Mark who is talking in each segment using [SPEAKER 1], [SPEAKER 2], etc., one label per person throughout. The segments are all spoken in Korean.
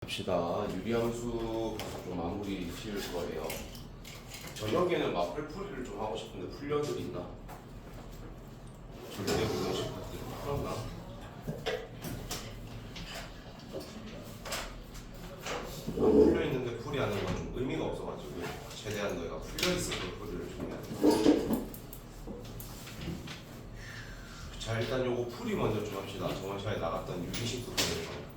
[SPEAKER 1] 봅시다. 유리함수 가서 좀 마무리 지을 거예요. 저녁에는 마플 풀이를 좀 하고 싶은데 풀려들 있나? 절대 불능식 같은 거 풀었나? 안 풀려 있는데 풀이하는 건 좀 의미가 없어가지고 최대한 너희가 풀려 있을 때 풀이를 좀 해야 돼. 자, 일단 요거 풀이 먼저 좀 합시다. 저번 시간에 나갔던 유리식도 풀이에요.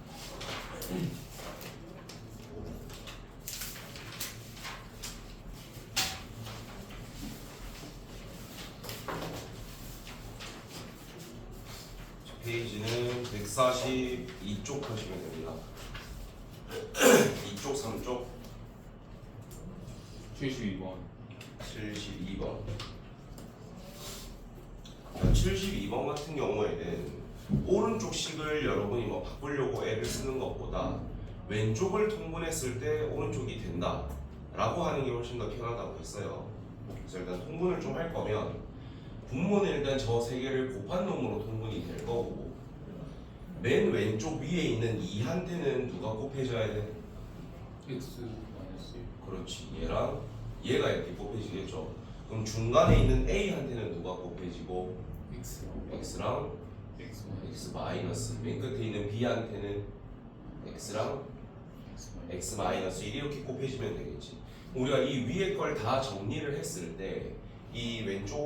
[SPEAKER 1] 페이지는 142쪽 하시면 됩니다. 2쪽, 3쪽,
[SPEAKER 2] 72번.
[SPEAKER 1] 72번. 72번 같은 경우에는 오른쪽 식을 여러분이 뭐 바꾸려고 애를 쓰는 것보다 왼쪽을 통분했을 때 오른쪽이 된다 라고 하는 게 훨씬 더 편하다고 했어요. 그래서 일단 통분을 좀 할 거면 분모는 일단 저 세 개를 곱한 놈으로 통분이 될 거고, 맨 왼쪽 위에 있는 2한테는 누가 곱해져야 돼?
[SPEAKER 2] X 마이너스 1.
[SPEAKER 1] 그렇지, 얘랑 얘가 이렇게 곱해지겠죠. 그럼 중간에 있는 A한테는 누가 곱해지고 X랑 X 마이너스, 맨 끝에 있는 B한테는 X랑 X 마이너스 1 이렇게 곱해지면 되겠지. 우리가 이 위에 걸 다 정리를 했을 때 이 왼쪽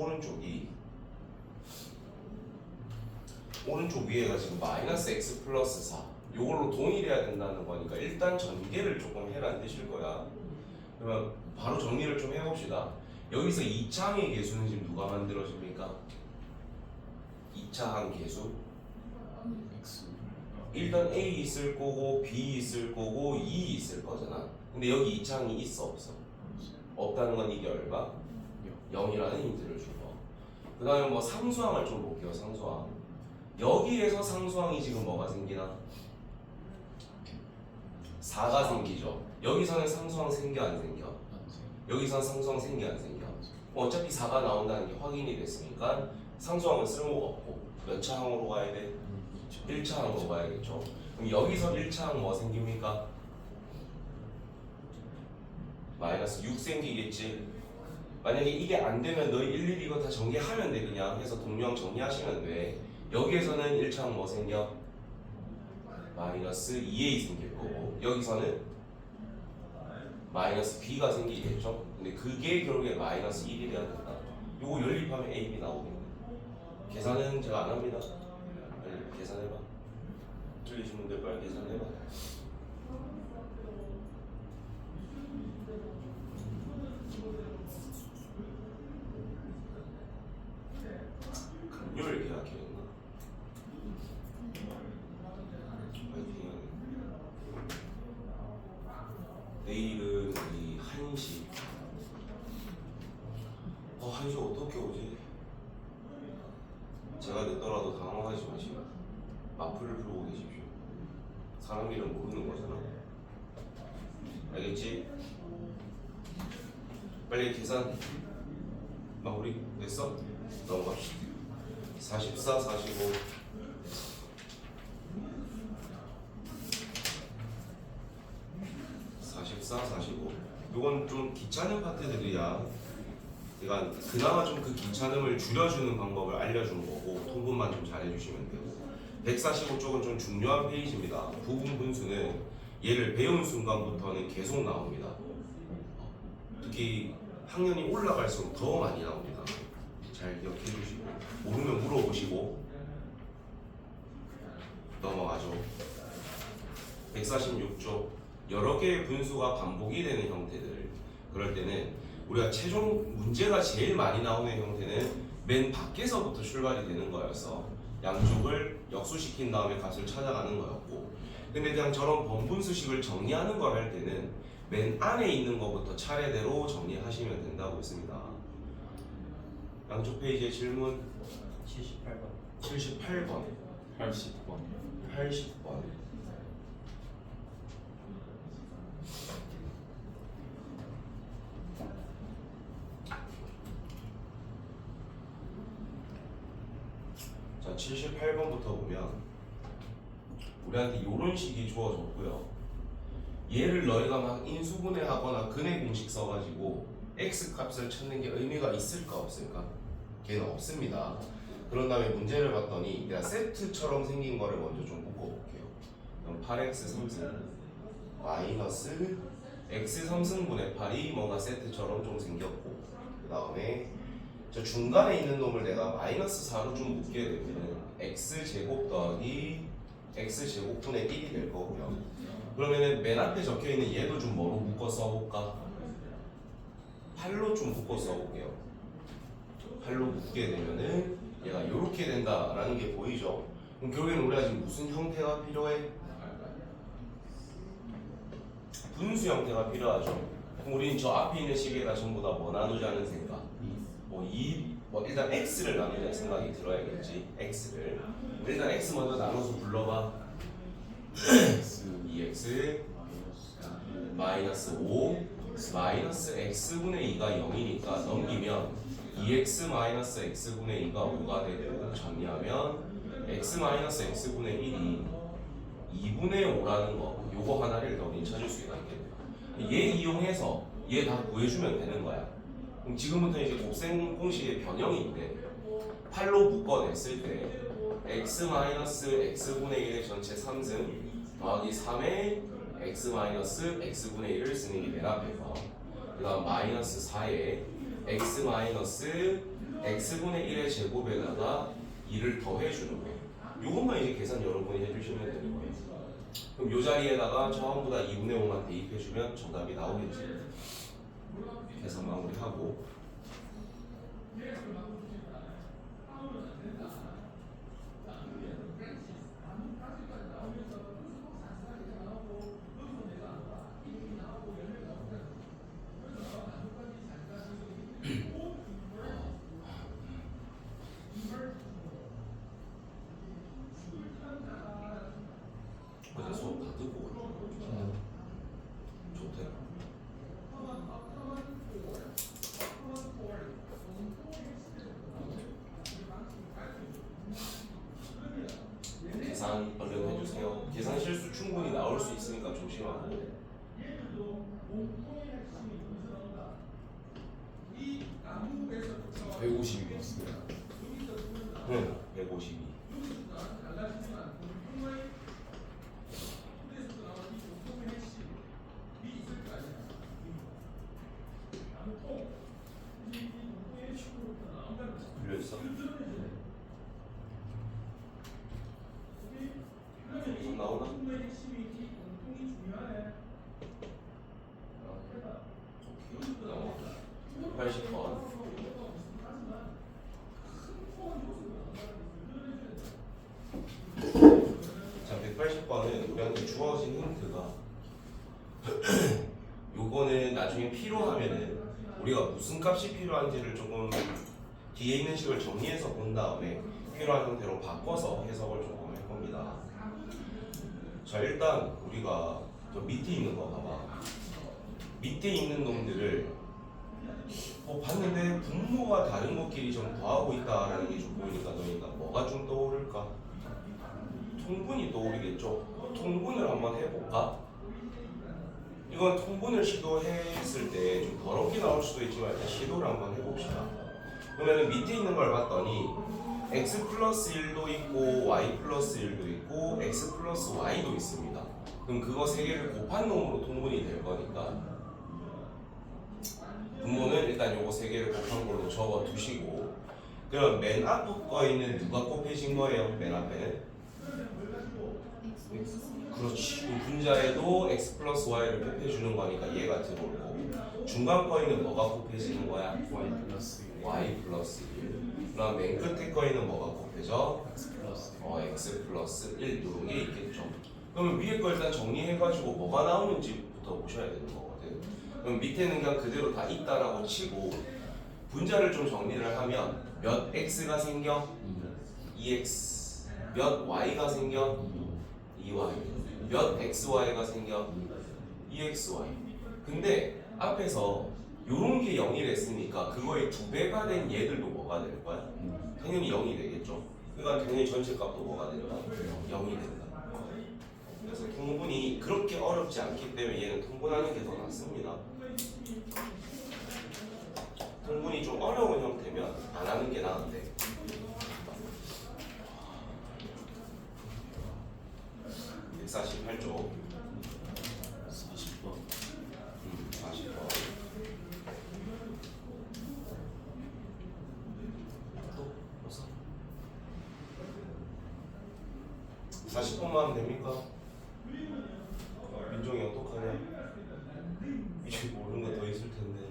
[SPEAKER 1] 오른쪽 위에가 지금 마이너스 X 플러스 4 요걸로 동일해야 된다는 거니까 일단 전개를 조금 해라 뜻일 거야. 그러면 바로 정리를 좀 해봅시다. 여기서 2차항의 개수는 지금 누가 만들어집니까? 2차항 개수
[SPEAKER 2] X.
[SPEAKER 1] 일단 A 있을 거고 B 있을 거고 E 있을 거잖아. 근데 여기 2차항이 있어 없어? 없다는 건 이게 얼마? 0이라는 힌트를 준 거. 그 다음에 뭐 상수항을 좀 볼게요. 상수항. 여기에서 상수항이 지금 뭐가 생기나? 4가 생기죠. 여기서는 상수항 생겨 안 생겨? 여기서는 상수항 생겨 안 생겨? 어차피 4가 나온다는 게 확인이 됐으니까 상수항은 쓸모가 없고 몇 차항으로 가야 돼? 1차항으로 가야겠죠. 그럼 여기서 1차항 뭐 생깁니까? 마이너스 6 생기겠지. 만약에 이게 안 되면 너희 일일이 이거 다 정리하면 돼. 그냥 해서 동량 정리하시면 돼. 여기에서는 1차항 뭐 생겨? 마이너스 2a 생길 거고, 여기서는 마이너스 b가 생기겠죠. 근데 그게 결국에 마이너스 1이 돼야 된다. 요거 연립하면 a, b 나오겠네. 계산은 제가 안 합니다. 빨리 계산해봐. 틀리신 분들 빨리 계산해봐. 금요일 계약했나? 내일은 이 1시. 1시 어떻게 오지? 제가 늦더라도 당황하지 마시고 마플을 풀고 계십시오. 사람 이름 모르는 거잖아. 알겠지? 빨리 계산 마무리 됐어? 넘어갑시다. 44, 45 44, 45 요건 좀 귀찮은 파트들이야. 그러니까 그나마 좀 그 귀찮음을 줄여주는 방법을 알려준 거고 통분만 좀 잘해주시면 되고, 145쪽은 좀 중요한 페이지입니다. 부분 분수는 얘를 배운 순간부터는 계속 나옵니다. 특히 학년이 올라갈수록 더 많이 나옵니다. 잘 기억해 주시고 모르면 물어보시고 넘어가죠. 146쪽 여러 개의 분수가 반복이 되는 형태들, 그럴 때는 우리가 최종 문제가 제일 많이 나오는 형태는 맨 밖에서부터 출발이 되는 거였어. 양쪽을 역수시킨 다음에 값을 찾아가는 거였고, 근데 그냥 저런 번분수식을 정리하는 걸 할 때는 맨 안에 있는 것부터 차례대로 정리하시면 된다고 했습니다. 양쪽 페이지의 질문
[SPEAKER 3] 78번.
[SPEAKER 1] 78번
[SPEAKER 2] 80번.
[SPEAKER 1] 80번 자, 78번부터 보면 우리한테 이런 식이 주어졌고요. 얘를 너희가 막 인수분해하거나 근해 공식 써가지고 x 값을 찾는 게 의미가 있을까 없을까? 걔는 없습니다. 그런 다음에 문제를 봤더니 내가 세트처럼 생긴 거를 먼저 좀 묶어볼게요. 그럼 8x 3승 마이너스 x 3승분의 8이 뭔가 세트처럼 좀 생겼고, 그 다음에 저 중간에 있는 놈을 내가 마이너스 4로 좀 묶게 되면 x제곱 더하기 x제곱분의 1이 될 거고요. 그러면은 맨 앞에 적혀있는 얘도 좀 뭐로 묶어 써볼까? 8로 좀 묶어 써볼게요. 8로 묶게 되면은 얘가 이렇게 된다라는 게 보이죠? 그럼 결국에는 우리가 지금 무슨 형태가 필요해? 분수 형태가 필요하죠. 그럼 우리는 저 앞에 있는 식에다 전부 다 뭐 나누자는 생각? 뭐 일단 x를 나누자는 생각이 들어야겠지. x를 일단 x 먼저 나눠서 불러봐. 2x 마이너스 5 마이너스 x분의 2가 0이니까 넘기면 2x 마이너스 x분의 2가 5가 되고, 정리하면 x 마이너스 x분의 1이 2분의 5라는 거, 요거 하나를 더 찾을 수가 있겠네요. 얘 이용해서 얘 다 구해주면 되는 거야. 그럼 지금부터 이제 곱셈 공식의 변형인데 8로 묶어냈을 때 x 마이너스 x분의 1의 전체 3승 더하기 3의 x 마이너스 x분의 1을 쓰는 게 맨 앞에서, 그 다음 마이너스 4에 x 마이너스 x분의 1의 제곱에다가 2를 더해주는 거예요. 요것만 이제 계산 여러분이 해주시면 되는 거예요. 그럼 요 자리에다가 전부 다 2분의 5만 대입해주면 정답이 나오겠지. 계산 마무리하고, 어제 수업 다 듣고 가요. 좋대. 계산 얼른 해주세요. 계산 실수 충분히 나올 수 있으니까 조심하고.
[SPEAKER 2] 150이었어요.
[SPEAKER 1] 응, 152. 풀려있어? 좀 나오나? 오케이. 80번. 자, 180번은 우리한테 주어진 힌트가 요거는 나중에 필요하면은 우리가 무슨 값이 필요한지를 조금 뒤에 있는 식을 정리해서 본 다음에 필요한 형태로 바꿔서 해석을 조금 할 겁니다. 자, 일단 우리가 저 밑에 있는 거 봐봐. 밑에 있는 놈들을 봤는데 분모가 다른 것끼리 좀 더하고 있다라는 게 좀 보이니까 너희가 뭐가 좀 떠오를까? 통분이 떠오르겠죠? 통분을 한번 해볼까? 이건 통분을 시도했을 때 좀 더럽게 나올 수도 있지만 일단 시도를 한번 해봅시다. 그러면 밑에 있는 걸 봤더니 x 플러스 1도 있고 y 플러스 1도 있고 x 플러스 y도 있습니다. 그럼 그거 세 개를 곱한 놈으로 통분이 될 거니까 분모는 일단 요거 세 개를 곱한 걸로 적어 두시고, 그럼 맨 앞에 거에는 누가 곱해진 거예요? 맨 앞에는? 그렇지. 그 분자에도 x 플러스 y를 곱해주는 거니까 얘가 들어올 거고, 중간 거에는 뭐가 곱해지는 거야?
[SPEAKER 2] Y 플러스 1.
[SPEAKER 1] y 플러스 1. 그다음 맨 끝에 거에는 뭐가 곱해져?
[SPEAKER 2] X 플러스
[SPEAKER 1] x 플러스 1 이런 게 있겠죠. 그러면 위에 거 일단 정리해가지고 뭐가 나오는지부터 보셔야 되는 거거든. 그럼 밑에는 그냥 그대로 다 있다라고 치고 분자를 좀 정리를 하면 몇 x가 생겨? 2x. 몇 y가 생겨? 2y. 몇 xy가 생겨? 2xy. 근데 앞에서 요런 게 0이랬으니까 그거의 2배가 된 얘들도 뭐가 될 거야? 당연히 0이 되겠죠. 그러니까 당연히 전체 값도 뭐가 된다? 0이 된다. 그래서 통분이 그렇게 어렵지 않기 때문에 얘는 통분하는 게 더 낫습니다. 통분이 좀 어려운 형태면 안 하는 게 나은데 148쪽
[SPEAKER 2] 40번
[SPEAKER 1] 40번 또 벌써 40번만 하면 됩니까? 민종이 어떡하냐? 이제 모르는 거 더 있을 텐데.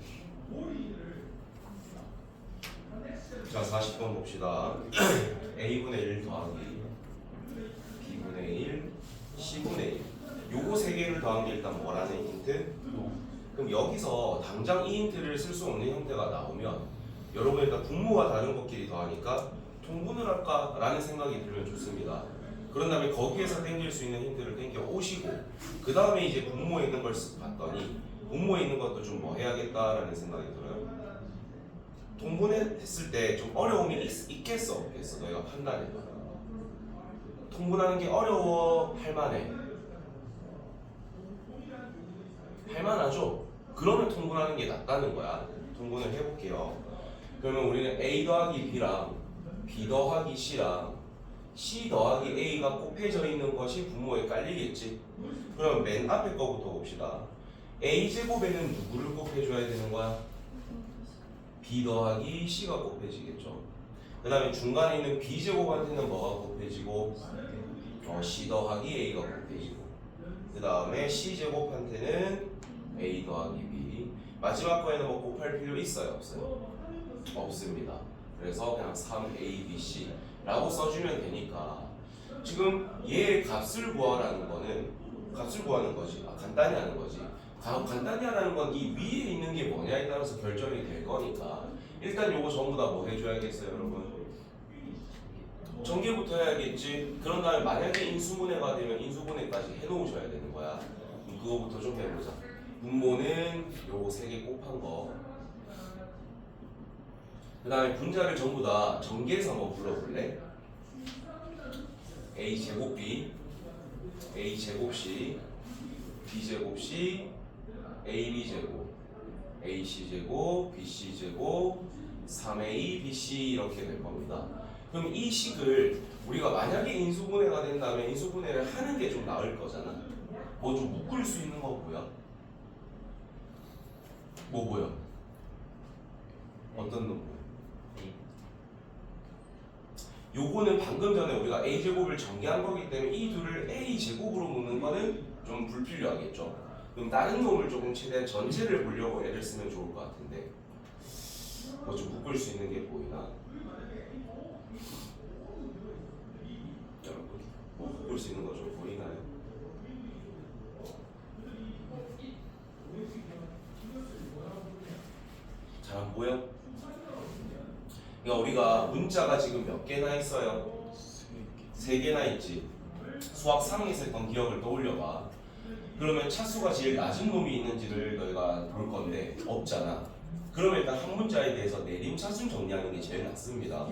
[SPEAKER 1] 자, 40번 봅시다. A분의 1 더하기 B분의 1, C분의 1. 요거 세 개를 더한 게 일단 뭐라는 힌트? 그럼 여기서 당장 이 힌트를 쓸 수 없는 형태가 나오면 여러분 일단 분모와 다른 것끼리 더하니까 통분을 할까? 라는 생각이 들면 좋습니다. 그런 다음에 거기에서 땡길 수 있는 힌트를 땡겨 오시고 그 다음에 이제 분모에 있는 걸 쓱 봤더니 분모에 있는 것도 좀 뭐 해야겠다라는 생각이 들어요. 통분했을 때 좀 어려움이 있겠어 없겠어? 너희가 판단해봐. 통분하는 게 어려워 할만해? 할만하죠? 그러면 통분하는 게 낫다는 거야. 통분을 해볼게요. 그러면 우리는 A 더하기 B랑 B 더하기 C랑 C 더하기 A가 곱해져 있는 것이 분모에 깔리겠지? 그럼 맨 앞에 거부터 봅시다. A제곱에는 누구를 곱해줘야 되는 거야? B 더하기 C가 곱해지겠죠. 그 다음에 중간에 있는 B제곱한테는 뭐가 곱해지고 C 더하기 A가 곱해지고 그 다음에 C제곱한테는 A 더하기 B 마지막 거에는 뭐 곱할 필요 있어요? 없어요? 없습니다. 그래서 그냥 3ABC 라고 써주면 되니까 지금 얘의 값을 구하라는 거는 값을 구하는 거지. 간단히 하는 거지. 간단히 하라는 건 이 위에 있는 게 뭐냐에 따라서 결정이 될 거니까 일단 요거 전부 다 뭐 해줘야겠어요 여러분? 전개부터 해야겠지. 그런 다음에 만약에 인수분해가 되면 인수분해까지 해놓으셔야 되는 거야. 그럼 그거부터 좀 해보자. 분모는 요거 3개 곱한 거. 그 다음에 분자를 전부 다 전개해서 한번 불러볼래? A제곱 B A제곱 C B제곱 C AB제곱 AC제곱 BC제곱 3A BC 이렇게 될 겁니다. 그럼 이 식을 우리가 만약에 인수분해가 된다면 인수분해를 하는 게 좀 나을 거잖아. 뭐 좀 묶을 수 있는 거 뭐야? 뭐 뭐야? 어떤 놈? 요거는 방금 전에 우리가 A제곱을 전개한 거기 때문에 이 둘을 A제곱으로 묶는 거는 좀 불필요하겠죠. 그럼 다른 놈을 조금 최대한 전체를 보려고 애를 쓰면 좋을 것 같은데 뭐 좀 묶을 수 있는 게 보이나? 여러분 뭐 묶을 수 있는 거 좀 보이나요? 잘 안 보여? 그러니까 우리가 문자가 지금 몇 개나 있어요? 3개나 있지. 수학 3에서 했던 기억을 떠올려봐. 그러면 차수가 제일 낮은 놈이 있는지를 너희가 볼 건데 없잖아. 그러면 일단 한 문자에 대해서 내림 차순 정리하는 게 제일 낫습니다.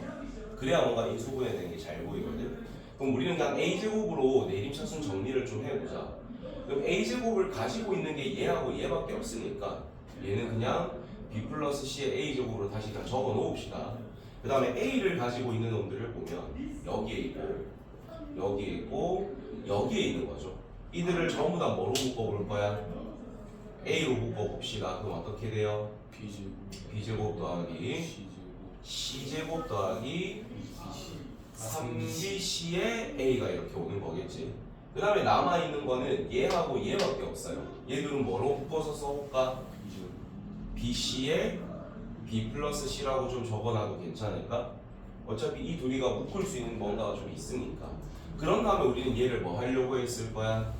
[SPEAKER 1] 그래야 뭔가 인수분해 되는 게 잘 보이거든. 그럼 우리는 그냥 A제곱으로 내림 차순 정리를 좀 해보자. 그럼 A제곱을 가지고 있는 게 얘하고 얘밖에 없으니까 얘는 그냥 B 플러스 C의 A제곱으로 다시 그냥 적어 놓읍시다. 그 다음에 A를 가지고 있는 놈들을 보면 여기에 있고 여기에 있고 여기에 있는 거죠. 이들을 전부 다 뭐로 묶어볼 거야? A로 묶어봅시다. 그럼 어떻게 돼요? B제곱 더하기 C제곱 더하기 3BC의 A가 이렇게 오는 거겠지. 그 다음에 남아있는 거는 얘하고 얘밖에 없어요. 얘들은 뭐로 묶어서 써볼까? BC의 B 플러스 C라고 좀 적어놔도 괜찮을까? 어차피 이 둘이가 묶을 수 있는 뭔가가 좀 있으니까. 그런 다음에 우리는 얘를 뭐 하려고 했을 거야?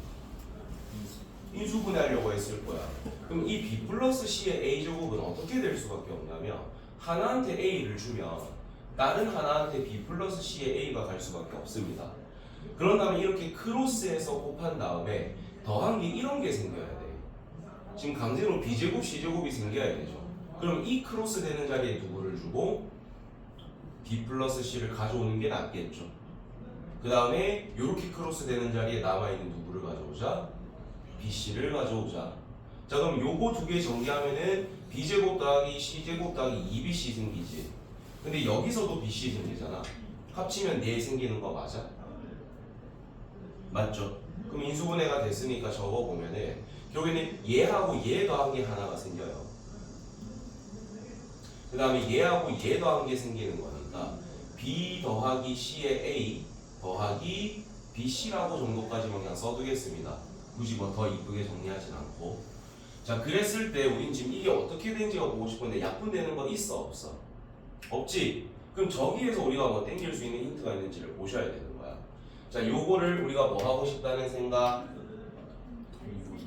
[SPEAKER 1] 인수분해하려고 했을 거야. 그럼 이 B 플러스 C의 A제곱은 어떻게 될 수밖에 없냐면 하나한테 A를 주면 다른 하나한테 B 플러스 C의 A가 갈 수밖에 없습니다. 그런 다음에 이렇게 크로스해서 곱한 다음에 더한 게 이런 게 생겨야 돼. 지금 강제로 B제곱 C제곱이 생겨야 되죠. 그럼 이 크로스 되는 자리에 누구를 주고 B 플러스 C를 가져오는 게 낫겠죠. 그 다음에 이렇게 크로스 되는 자리에 남아있는 누구를 가져오자? BC를 가져오자. 자, 그럼 요거 두 개 정리하면은 B제곱 더하기 C제곱 더하기 2BC 생기지. 근데 여기서도 BC 생기잖아. 합치면 4 생기는 거 맞아? 맞죠? 그럼 인수분해가 됐으니까 적어보면은 결국에는 얘하고 얘 더한 게 하나가 생겨요. 그 다음에 얘하고 얘 더한 게 생기는 거니까 B 더하기 C의 A 더하기 BC라고 정도까지만 그냥 써두겠습니다. 굳이 뭐 더 이쁘게 정리하진 않고. 자, 그랬을 때 우린 지금 이게 어떻게 되는지가 보고 싶은데 약분되는 건 있어 없어? 없지? 그럼 저기에서 우리가 뭐 땡길 수 있는 힌트가 있는지를 보셔야 되는 거야. 자, 요거를 우리가 뭐 하고 싶다는 생각?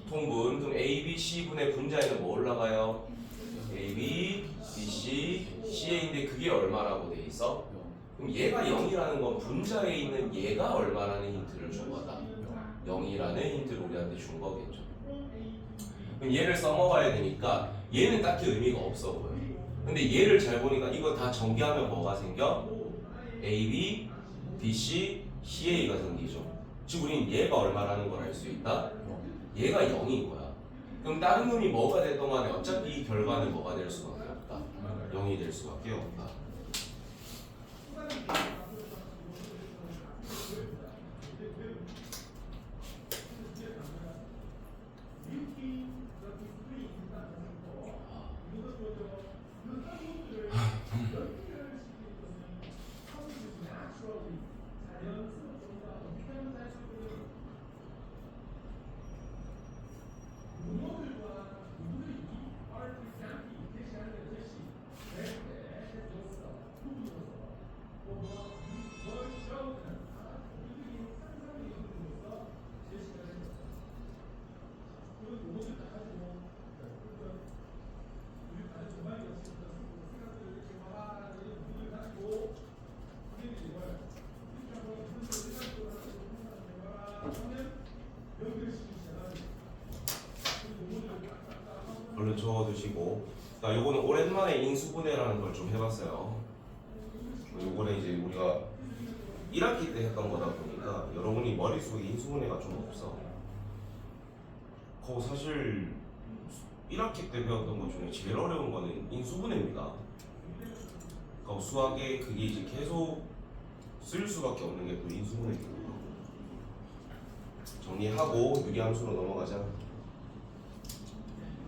[SPEAKER 1] 통분. 그럼 A, B, C 분의 분자에는 뭐 올라가요? A, B, B, C, C인데 그게 얼마라고 돼 있어? 그럼 얘가 0이라는 건 분자에 있는 얘가 얼마라는 힌트를 준 거다. 0이라는 힌트를 우리한테 준 거겠죠. 그럼 얘를 써먹어야 되니까 얘는 딱히 의미가 없어 보여. 근데 얘를 잘 보니까 이거 다 전개하면 뭐가 생겨? A, B, B, C, CA가 생기죠. 즉 우린 얘가 얼마라는 걸 알 수 있다? 얘가 0인 거야. 그럼 다른 놈이 뭐가 됐던 간에 어차피 이 결과는 뭐가 될 수밖에 없다. 0이 될 수밖에 없다. 얼른 적어두시고. 자, 요거는 오랜만에 인수분해라는 걸 좀 해봤어요. 요거는 이제 우리가 1학기 때 했던 거다 보니까 여러분이 머릿속에 인수분해가 좀 없어. 그거 사실 1학기 때 배웠던 것 중에 제일 어려운 거는 인수분해입니다. 그러니까 수학에 그게 이제 계속 쓸 수밖에 없는 게 또 인수분해입니다. 정리하고 유리함수로 넘어가자.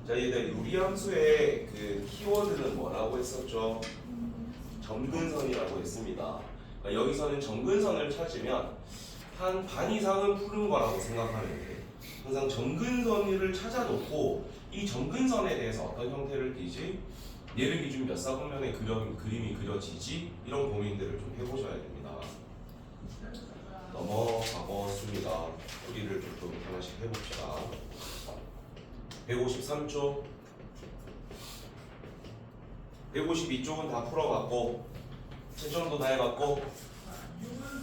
[SPEAKER 1] 자, 얘들 유리함수의 그 키워드는 뭐라고 했었죠? 점근선이라고 했습니다. 그러니까 여기서는 점근선을 찾으면 한 반 이상은 푸른 거라고 생각하면 돼. 항상 점근선을 찾아놓고 이 점근선에 대해서 어떤 형태를 띠지? 얘를 기준 몇 사분면의 그림이 그려지지? 이런 고민들을 좀 해보셔야 됩니다. 넘어가겠습니다. 우리를 좀 하나씩 해봅시다. 153쪽 152쪽은 다 풀어봤고 채점도 다 해봤고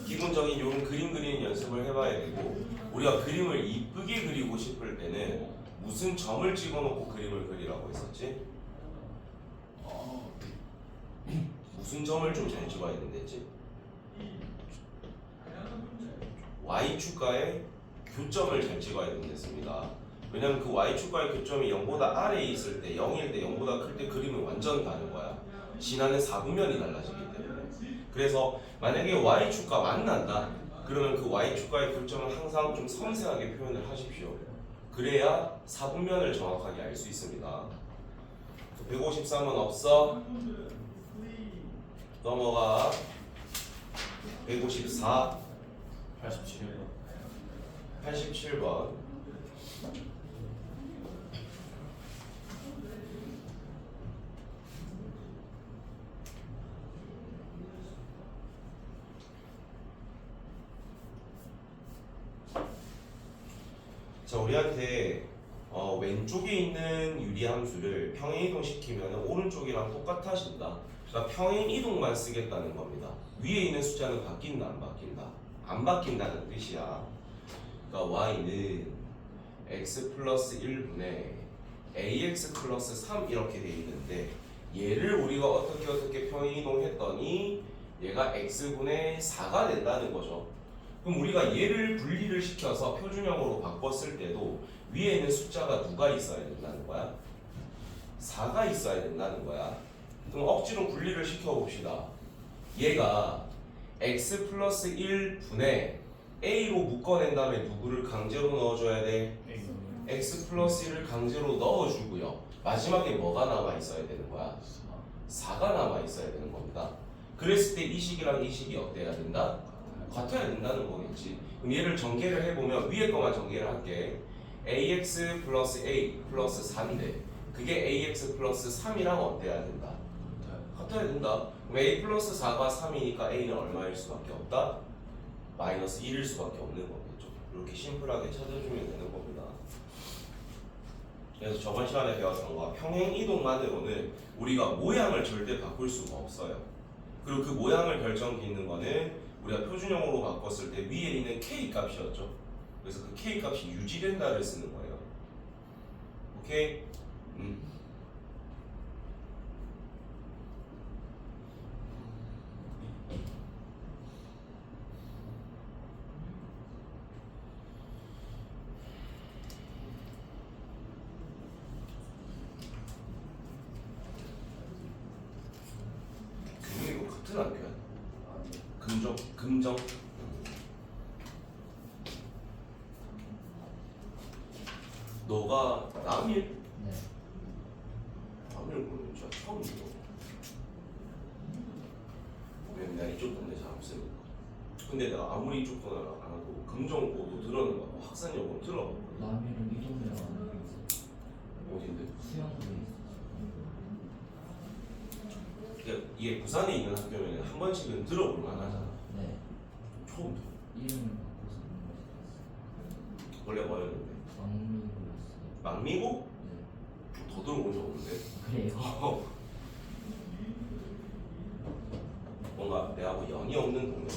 [SPEAKER 1] 기본적인 요런 그림 그리는 연습을 해봐야 되고 우리가 그림을 이쁘게 그리고 싶을 때는 무슨 점을 찍어놓고 그림을 그리라고 했었지? 무슨 점을 좀 잘 찍어야 된댔지? Y축과의 교점을 잘 찍어야 된댔습니다. 왜냐면 그 Y축과의 교점이 0보다 아래에 있을 때 0일 때 0보다 클 때 그림은 완전 다른 거야. 진화는 4분면이 달라지기 때문에. 그래서 만약에 Y축과 만난다 그러면 그 Y축과의 교점을 항상 좀 섬세하게 표현을 하십시오. 그래야 4분면을 정확하게 알 수 있습니다. 153은 없어. 넘어가. 154
[SPEAKER 2] 87번
[SPEAKER 1] 87번 자, 우리한테 왼쪽에 있는 유리함수를 평행이동 시키면 오른쪽이랑 똑같아진다. 그러니까 평행이동만 쓰겠다는 겁니다. 위에 있는 숫자는 바뀐다 안 바뀐다? 안 바뀐다는 뜻이야. 그러니까 y는 x 플러스 1분의 ax 플러스 3 이렇게 돼 있는데 얘를 우리가 어떻게 평행이동했더니 얘가 x분의 4가 된다는 거죠. 그럼 우리가 얘를 분리를 시켜서 표준형으로 바꿨을 때도 위에 있는 숫자가 누가 있어야 된다는 거야? 4가 있어야 된다는 거야. 그럼 억지로 분리를 시켜봅시다. 얘가 x 플러스 1분의 a로 묶어낸 다음에 누구를 강제로 넣어줘야 돼? x 플러스 1을 강제로 넣어주고요. 마지막에 뭐가 남아있어야 되는 거야? 4가 남아있어야 되는 겁니다. 그랬을 때 이 식이랑 이 식이 어때야 된다? 같아야 된다는 거겠지. 그럼 얘를 전개를 해보면 위에 거만 전개를 할게. ax 플러스 a 플러스 4인데 그게 ax 플러스 3이랑 어때야 된다? 같아야 된다. 그럼 a 플러스 4가 3이니까 a는 얼마일 수밖에 없다? 마이너스 1일 수밖에 없는 거겠죠. 이렇게 심플하게 찾아주면 되는 겁니다. 그래서 저번 시간에 배웠던 거 평행 이동만으로는 우리가 모양을 절대 바꿀 수가 없어요. 그리고 그 모양을 결정짓는 거는 우리가 표준형으로 바꿨을 때 위에 있는 k 값이었죠. 그래서 그 k 값이 유지된다를 쓰는 거예요. 오케이? 이거 같은 학교야? 금정? 너가 남일?
[SPEAKER 3] 네.
[SPEAKER 1] 남일 보는 진짜 처음 들어. 왜냐면 내가 이쪽 동네 잘 없으니까. 근데 내가 아무리 이쪽 동네 안 하고 금정고도 들어는 거 학산여고 들어봤거든.
[SPEAKER 3] 남이는 이 동네랑 안 하고
[SPEAKER 1] 어딘데?
[SPEAKER 3] 수영구에
[SPEAKER 1] 그러니까 이게 부산에 있는 학교면 한 번씩은 들어볼 만하잖아.
[SPEAKER 3] 네.
[SPEAKER 1] 처음 들어.
[SPEAKER 3] 이름을 바꿔서
[SPEAKER 1] 원래 뭐였는데?
[SPEAKER 3] 왕미구였어요.
[SPEAKER 1] 망미고?
[SPEAKER 3] 네.
[SPEAKER 1] 더 들어본 적 없는데.
[SPEAKER 3] 그래요?
[SPEAKER 1] 뭔가 내하고 연이 없는 동네.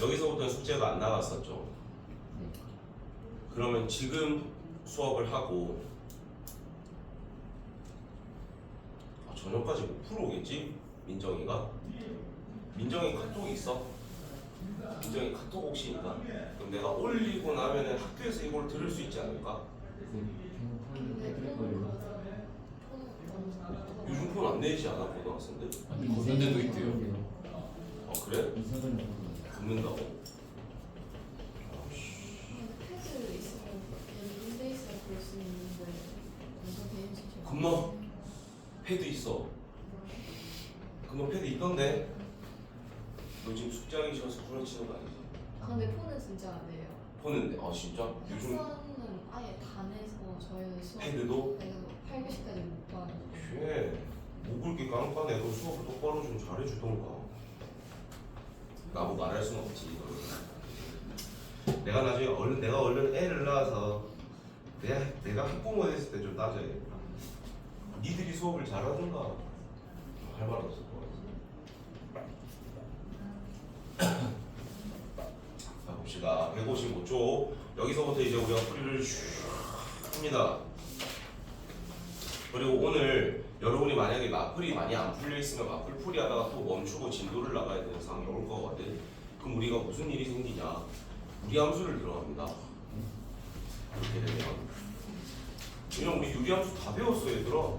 [SPEAKER 1] 여기서부터는 숙제가 안 나갔었죠.
[SPEAKER 3] 네.
[SPEAKER 1] 그러면 지금 수업을 하고 저녁까지 못 풀어오겠지? 민정이가? 민정이 카톡이 있어? 민정이 카톡 혹시 있나? 그럼 내가 올리고 나면은 학교에서 이걸 들을 수 있지 않을까? 요즘 폰 안 내지 않아 고등학생들?
[SPEAKER 2] 아니 걷는 데도 있대요.
[SPEAKER 1] 그래?
[SPEAKER 3] 이사들은
[SPEAKER 1] 걷는다고?
[SPEAKER 4] 패드 있으면 군대 있으면 볼 수 있는데 완전 개인 수준.
[SPEAKER 1] 금방 패드 있어. 금방 패드 있던데? 너 지금 숙제하기 싫어서 구라치는 거 아니지?
[SPEAKER 4] 아 근데 폰은 진짜 안 해요.
[SPEAKER 1] 폰은 진짜? 요즘
[SPEAKER 4] 학선은 아예 다 내서 저희는 수업
[SPEAKER 1] 패드도?
[SPEAKER 4] 내가 8교시까지 못 봐요.
[SPEAKER 1] 쉣. 못 굵게 깜깜해. 그럼 수업을 똑바로 좀 잘해주던가. 나보고 말할 순 없지. 내가 나중에 얼른 애를 낳아서 내가 학부모 됐을 때 좀 따져야겠다. 니들이 수업을 잘하든가. 할 말 없을 것 같아. 자 봅시다. 155쪽. 여기서부터 이제 우리가 풀이를 슉 합니다. 그리고 오늘 여러분이 만약에 마플이 많이 안 풀려 있으면 마플 풀이하다가 또 멈추고 진도를 나가야 되는 상황이 올 거거든. 그럼 우리가 무슨 일이 생기냐? 유리함수를 들어갑니다. 이렇게 되면 왜냐면 우리 유리함수 다 배웠어 얘들아.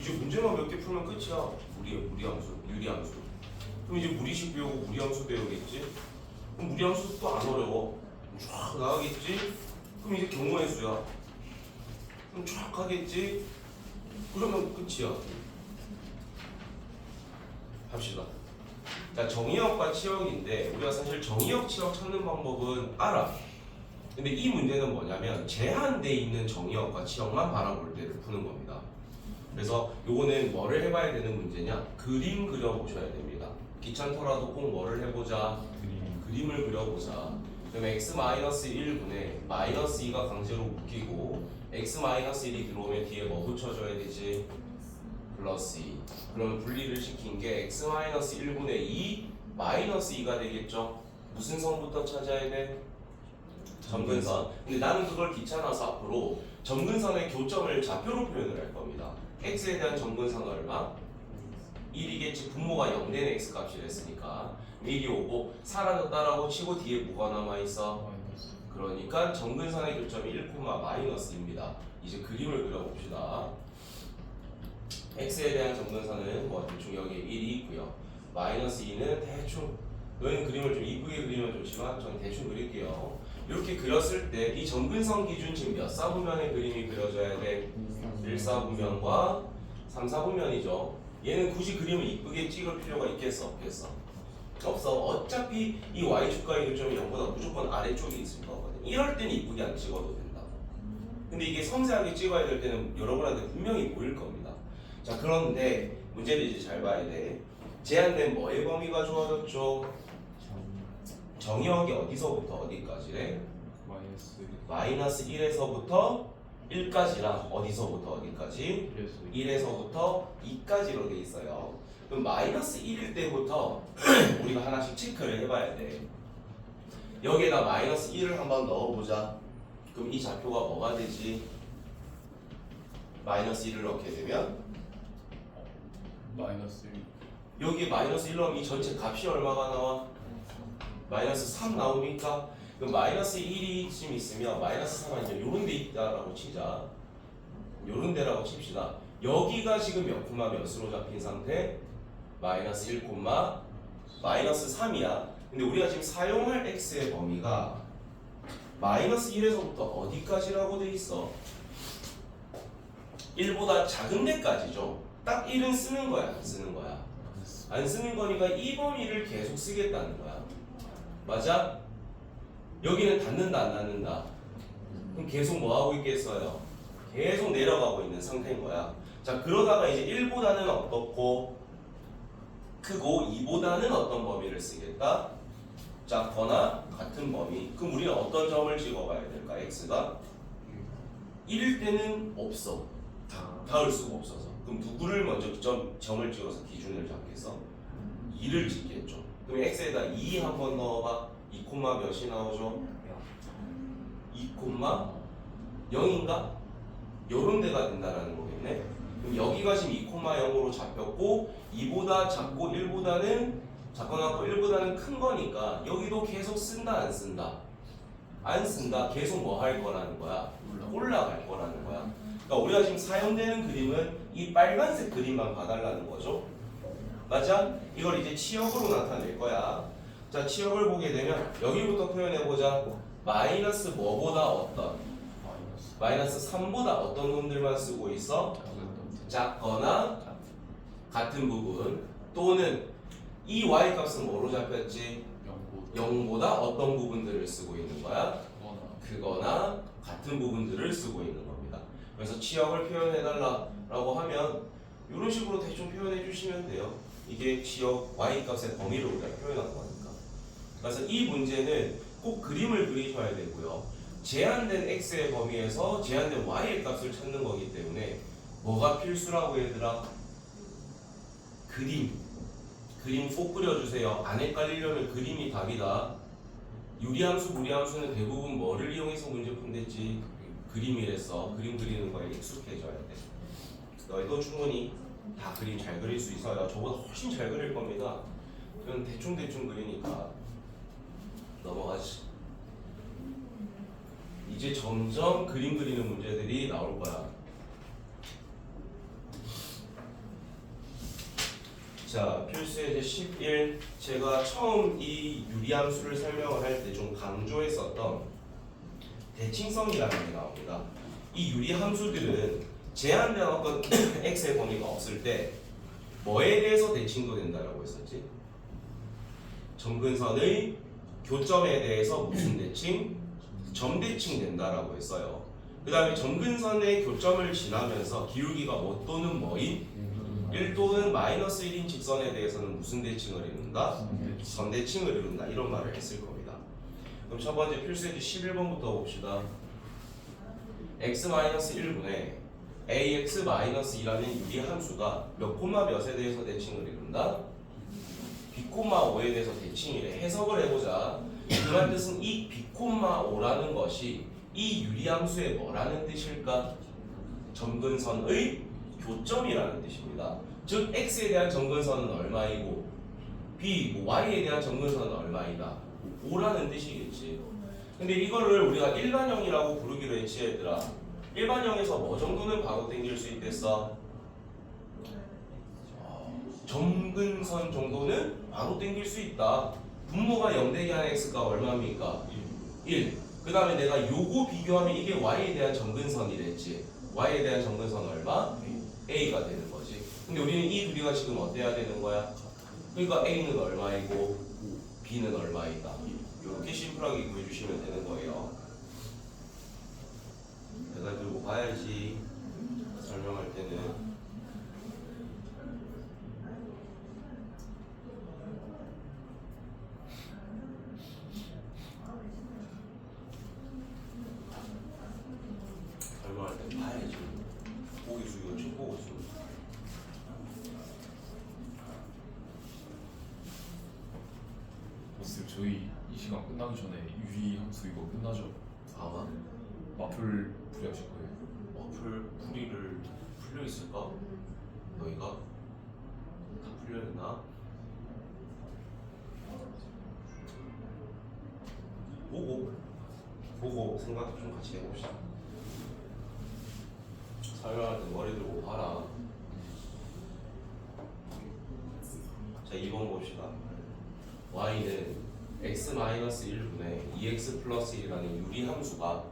[SPEAKER 1] 이제 문제만 몇 개 풀면 끝이야. 무리함수, 유리함수. 그럼 이제 무리식 배우고 무리함수 배우겠지? 그럼 무리함수 또 안 어려워. 쫙 나가겠지? 그럼 이제 경우의 수야. 그럼 쫙 가겠지? 그러면 끝이야. 합시다. 자, 정의역과 치역인데 우리가 사실 정의역, 치역 찾는 방법은 알아. 근데 이 문제는 뭐냐면 제한돼 있는 정의역과 치역만 바라볼 때를 푸는 겁니다. 그래서 요거는 뭐를 해봐야 되는 문제냐? 그림 그려보셔야 됩니다. 귀찮더라도 꼭 뭐를 해보자? 그림을 그려보자. 그럼 x-1분에 마이너스 2가 강제로 묶이고 x-1이 들어오면 뒤에 뭐 붙여줘야 되지? 플러스 2. 그럼 분리를 시킨 게 x-1분의 2 마이너스 2가 되겠죠? 무슨 선부터 찾아야 돼? 점근선. 근데 나는 그걸 귀찮아서 앞으로 점근선의 교점을 좌표로 표현을 할 겁니다. x에 대한 점근선 얼마? 1이겠지. 분모가 0된 x 값이라 했으니까 1이 오고 사라졌다라고 치고 뒤에 뭐가 남아있어?
[SPEAKER 2] 마이너스.
[SPEAKER 1] 그러니까 정근선의 교점이 1, 마이너스입니다. 이제 그림을 그려봅시다. x에 대한 정근선은 뭐 대충 여기에 1이 있고요. 마이너스 2는 대충 너희는 그림을 좀 이쁘게 그리면 좋지만 저는 대충 그릴게요. 이렇게 그렸을 때 이 정근선 기준 지금 몇 사분면의 그림이 그려져야 돼? 1사분면과 3사분면이죠. 얘는 굳이 그림을 이쁘게 찍을 필요가 있겠어? 없겠어? 없어. 어차피 이 y축과의 교점이 0보다 무조건 아래쪽에 있을 거거든. 이럴 때는 이쁘게 안 찍어도 된다고. 근데 이게 섬세하게 찍어야 될 때는 여러분한테 분명히 보일 겁니다. 자, 그런데 문제를 이제 잘 봐야 돼. 제한된 뭐의 범위가 주어졌죠? 정의역이 어디서부터 어디까지래?
[SPEAKER 2] 마이너스
[SPEAKER 1] 마이너스 1에서부터 1까지랑 어디서부터 어디까지?
[SPEAKER 2] 1에서
[SPEAKER 1] 1에서부터 2까지로 돼 있어요. 그럼 마이너스 1일 때부터 우리가 하나씩 체크를 해봐야 돼. 여기에다 마이너스 1을 한번 넣어보자. 그럼 이 좌표가 뭐가 되지? 마이너스 1을 넣게 되면
[SPEAKER 2] 마이너스 1.
[SPEAKER 1] 여기 마이너스 1 넣으면 이 전체 값이 얼마가 나와? 마이너스 3 나옵니까? 그럼 마이너스 1이 쯤 있으면 마이너스 3은 이제 요런 데 있다라고 치자. 요런 데라고 칩시다. 여기가 지금 몇 콤마 몇으로 잡힌 상태? 마이너스 1 콤마 마이너스 3이야. 근데 우리가 지금 사용할 x의 범위가 마이너스 1에서부터 어디까지라고 돼 있어? 1보다 작은 데까지죠. 딱 1은 쓰는 거야, 안 쓰는 거야? 안 쓰는 거니까 이 범위를 계속 쓰겠다는 거야. 맞아? 여기는 닫는다, 안 닫는다? 그럼 계속 뭐 하고 있겠어요? 계속 내려가고 있는 상태인 거야. 자, 그러다가 이제 1보다는 어떻고 크고 2보다는 어떤 범위를 쓰겠다? 작거나 같은 범위. 그럼 우리는 어떤 점을 찍어봐야 될까? x가 1일 때는 없어. 닿을 수가 없어서. 그럼 누구를 먼저 점을 찍어서 기준을 잡겠어? 2를 찍겠죠. 그럼 x에다 2 한번 넣어봐. 2 콤마 몇이 나오죠? 2 콤마 0인가? 요런 데가 된다라는 거겠네. 그럼 여기가 지금 2 콤마 0으로 잡혔고 2보다 작고 1보다는 작거나 1보다는 큰 거니까 여기도 계속 쓴다 안 쓴다? 안 쓴다. 계속 뭐 할 거라는 거야? 올라갈 거라는 거야. 그러니까 우리가 지금 사용되는 그림은 이 빨간색 그림만 봐달라는 거죠. 맞아? 이걸 이제 치역으로 나타낼 거야. 자, 치역을 보게 되면 여기부터 표현해보자. 마이너스 뭐보다 어떤? 마이너스 3보다 어떤 놈들만 쓰고 있어? 작거나 같은 부분 또는 이 y값은 뭐로 잡혔지? 0보다 어떤 부분들을 쓰고 있는 거야? 크거나 같은 부분들을 쓰고 있는 겁니다. 그래서 치역을 표현해달라고 하면 이런 식으로 대충 표현해 주시면 돼요. 이게 치역 y값의 범위를 우리가 표현한 거니까. 그래서 이 문제는 꼭 그림을 그리셔야 되고요. 제한된 x의 범위에서 제한된 y의 값을 찾는 거기 때문에 뭐가 필수라고 얘들아? 그림 꼭 그려주세요. 안 헷갈리려면 그림이 답이다. 유리함수, 무리함수는 대부분 뭐를 이용해서 문제 푼댔지? 그림이랬어. 그림 그리는 거에 익숙해져야 돼. 너희도 충분히 다 그림 잘 그릴 수 있어요. 저보다 훨씬 잘 그릴 겁니다. 저는 대충 그리니까 넘어가지. 이제 점점 그림 그리는 문제들이 나올 거야. 자, 필수예제 11. 제가 처음 이 유리함수를 설명을 할 때 좀 강조했었던 대칭성이라는 게 나옵니다. 이 유리함수들은 제한된 어떤 x의 범위가 없을 때 뭐에 대해서 대칭도 된다라고 했었지? 점근선의 교점에 대해서 무슨 대칭? 점대칭 된다라고 했어요. 그 다음에 점근선의 교점을 지나면서 기울기가 뭐 또는 뭐인? 1 또는 마이너스 1인 직선에 대해서는 무슨 대칭을 이룬다? 선대칭을 이룬다. 이런 말을 했을 겁니다. 그럼 첫 번째 필수예제 11번부터 봅시다. x-1분의 ax-2라는 유리함수가 몇 콤마 몇에 대해서 대칭을 이룬다? b,5에 대해서 대칭이래. 해석을 해보자. 그 말 뜻은 이 b,5라는 것이 이 유리함수의 뭐라는 뜻일까? 점근선의 교점이라는 뜻입니다. 즉 x에 대한 점근선은 얼마이고 b, y에 대한 점근선은 얼마이다. 5라는 뜻이겠지. 근데 이거를 우리가 일반형이라고 부르기로 했지 얘들아. 일반형에서 뭐 정도는 바로 당길 수 있댔어? 점근선 정도는 바로 당길 수 있다. 분모가 0 한 x가 얼마입니까? 1. 그 다음에 내가 요거 비교하면 이게 y에 대한 점근선이랬지. y에 대한 점근선 얼마? a가 되는 거지. 근데 우리는 이 둘이가 지금 어때야 되는 거야? 그러니까 a는 얼마이고 b는 얼마이다. 이렇게 심플하게 구해주시면 되는 거예요. 내가 들고 봐야지 설명할 때는. 설명할 때 봐야지. 고개 숙이고 쭉 보고 있어.
[SPEAKER 2] 보스 저희 이 시간 끝나기 전에 유리 함수 이거 끝나죠?
[SPEAKER 1] 아마
[SPEAKER 2] 마플 풀이하실 거예요.
[SPEAKER 1] 어플 풀이를 풀려 있을까? 너희가 다 풀려 있나? 보고 생각 좀 같이 해봅시다. 설명할 때 머리 들고 봐라. 자, 2번 봅시다. y는 x-1분의 2x 플러스 1이라는 유리함수가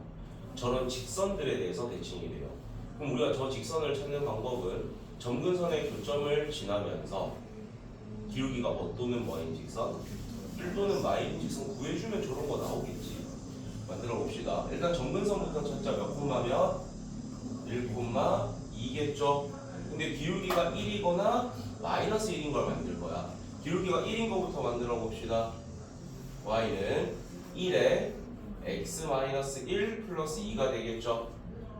[SPEAKER 1] 저런 직선들에 대해서 대칭이 돼요. 그럼 우리가 저 직선을 찾는 방법은 점근선의 교점을 지나면서 기울기가 뭐 또는 뭐인 직선? 1 또는 마인 직선 구해주면 저런 거 나오겠지. 만들어 봅시다. 일단 점근선부터 찾자. 몇 콤마면? 1,2겠죠? 근데 기울기가 1이거나 마이너스 1인 걸 만들 거야. 기울기가 1인 거부터 만들어 봅시다. y는 1에 x-1 플러스 2가 되겠죠?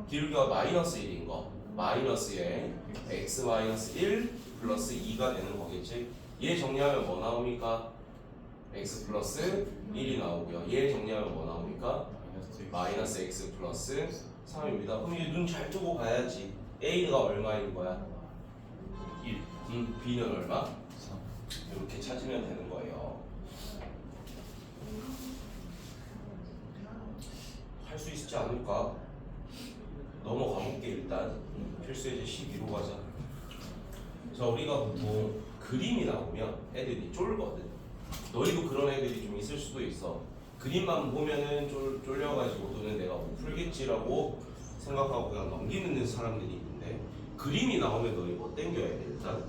[SPEAKER 1] 기울기가 마이너스 1인 거. 마이너스에 x-1 플러스 2가 되는 거겠지? 얘 정리하면 뭐 나옵니까? x 플러스 1이 나오고요. 얘 정리하면 뭐 나옵니까? 마이너스 x 플러스 3입니다. 그럼 이제 눈 잘 뜨고 봐야지. a가 얼마인 거야? 1. b는 얼마?
[SPEAKER 2] 3.
[SPEAKER 1] 이렇게 찾으면 되는 거예요. 할 수 있지 않을까? 넘어가 볼게 일단. 필수 예제 12로 가자. 자, 우리가 보통 그림이 나오면 애들이 쫄거든. 너희도 그런 애들이 좀 있을 수도 있어. 그림만 보면은 쫄려가지고 너는 내가 못 풀겠지라고 생각하고 그냥 넘기는 사람들이 있는데, 그림이 나오면 너희 뭐 땡겨야 돼 일단.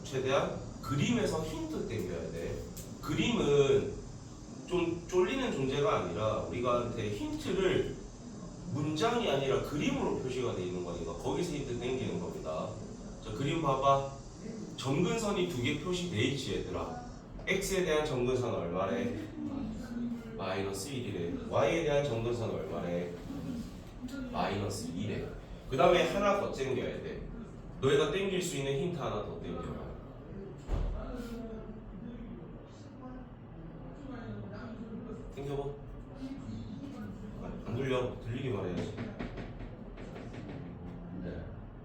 [SPEAKER 1] 최대한 그림에서 힌트 땡겨야 돼. 그림은 좀 쫄리는 존재가 아니라 우리가한테 힌트를 문장이 아니라 그림으로 표시가 돼 있는 거니까 거기서 힌트 땡기는 겁니다. 자, 그림 봐봐. 점근선이 2개 표시돼 있지 얘들아. x에 대한 점근선 얼마래? 마이너스 1이래. y에 대한 점근선 얼마래? 마이너스 2래. 그 다음에 하나 더 땡겨야 돼. 너희가 땡길 수 있는 힌트 하나 더 땡겨요. 땡겨봐. 안 들려. 들리기만 해야지.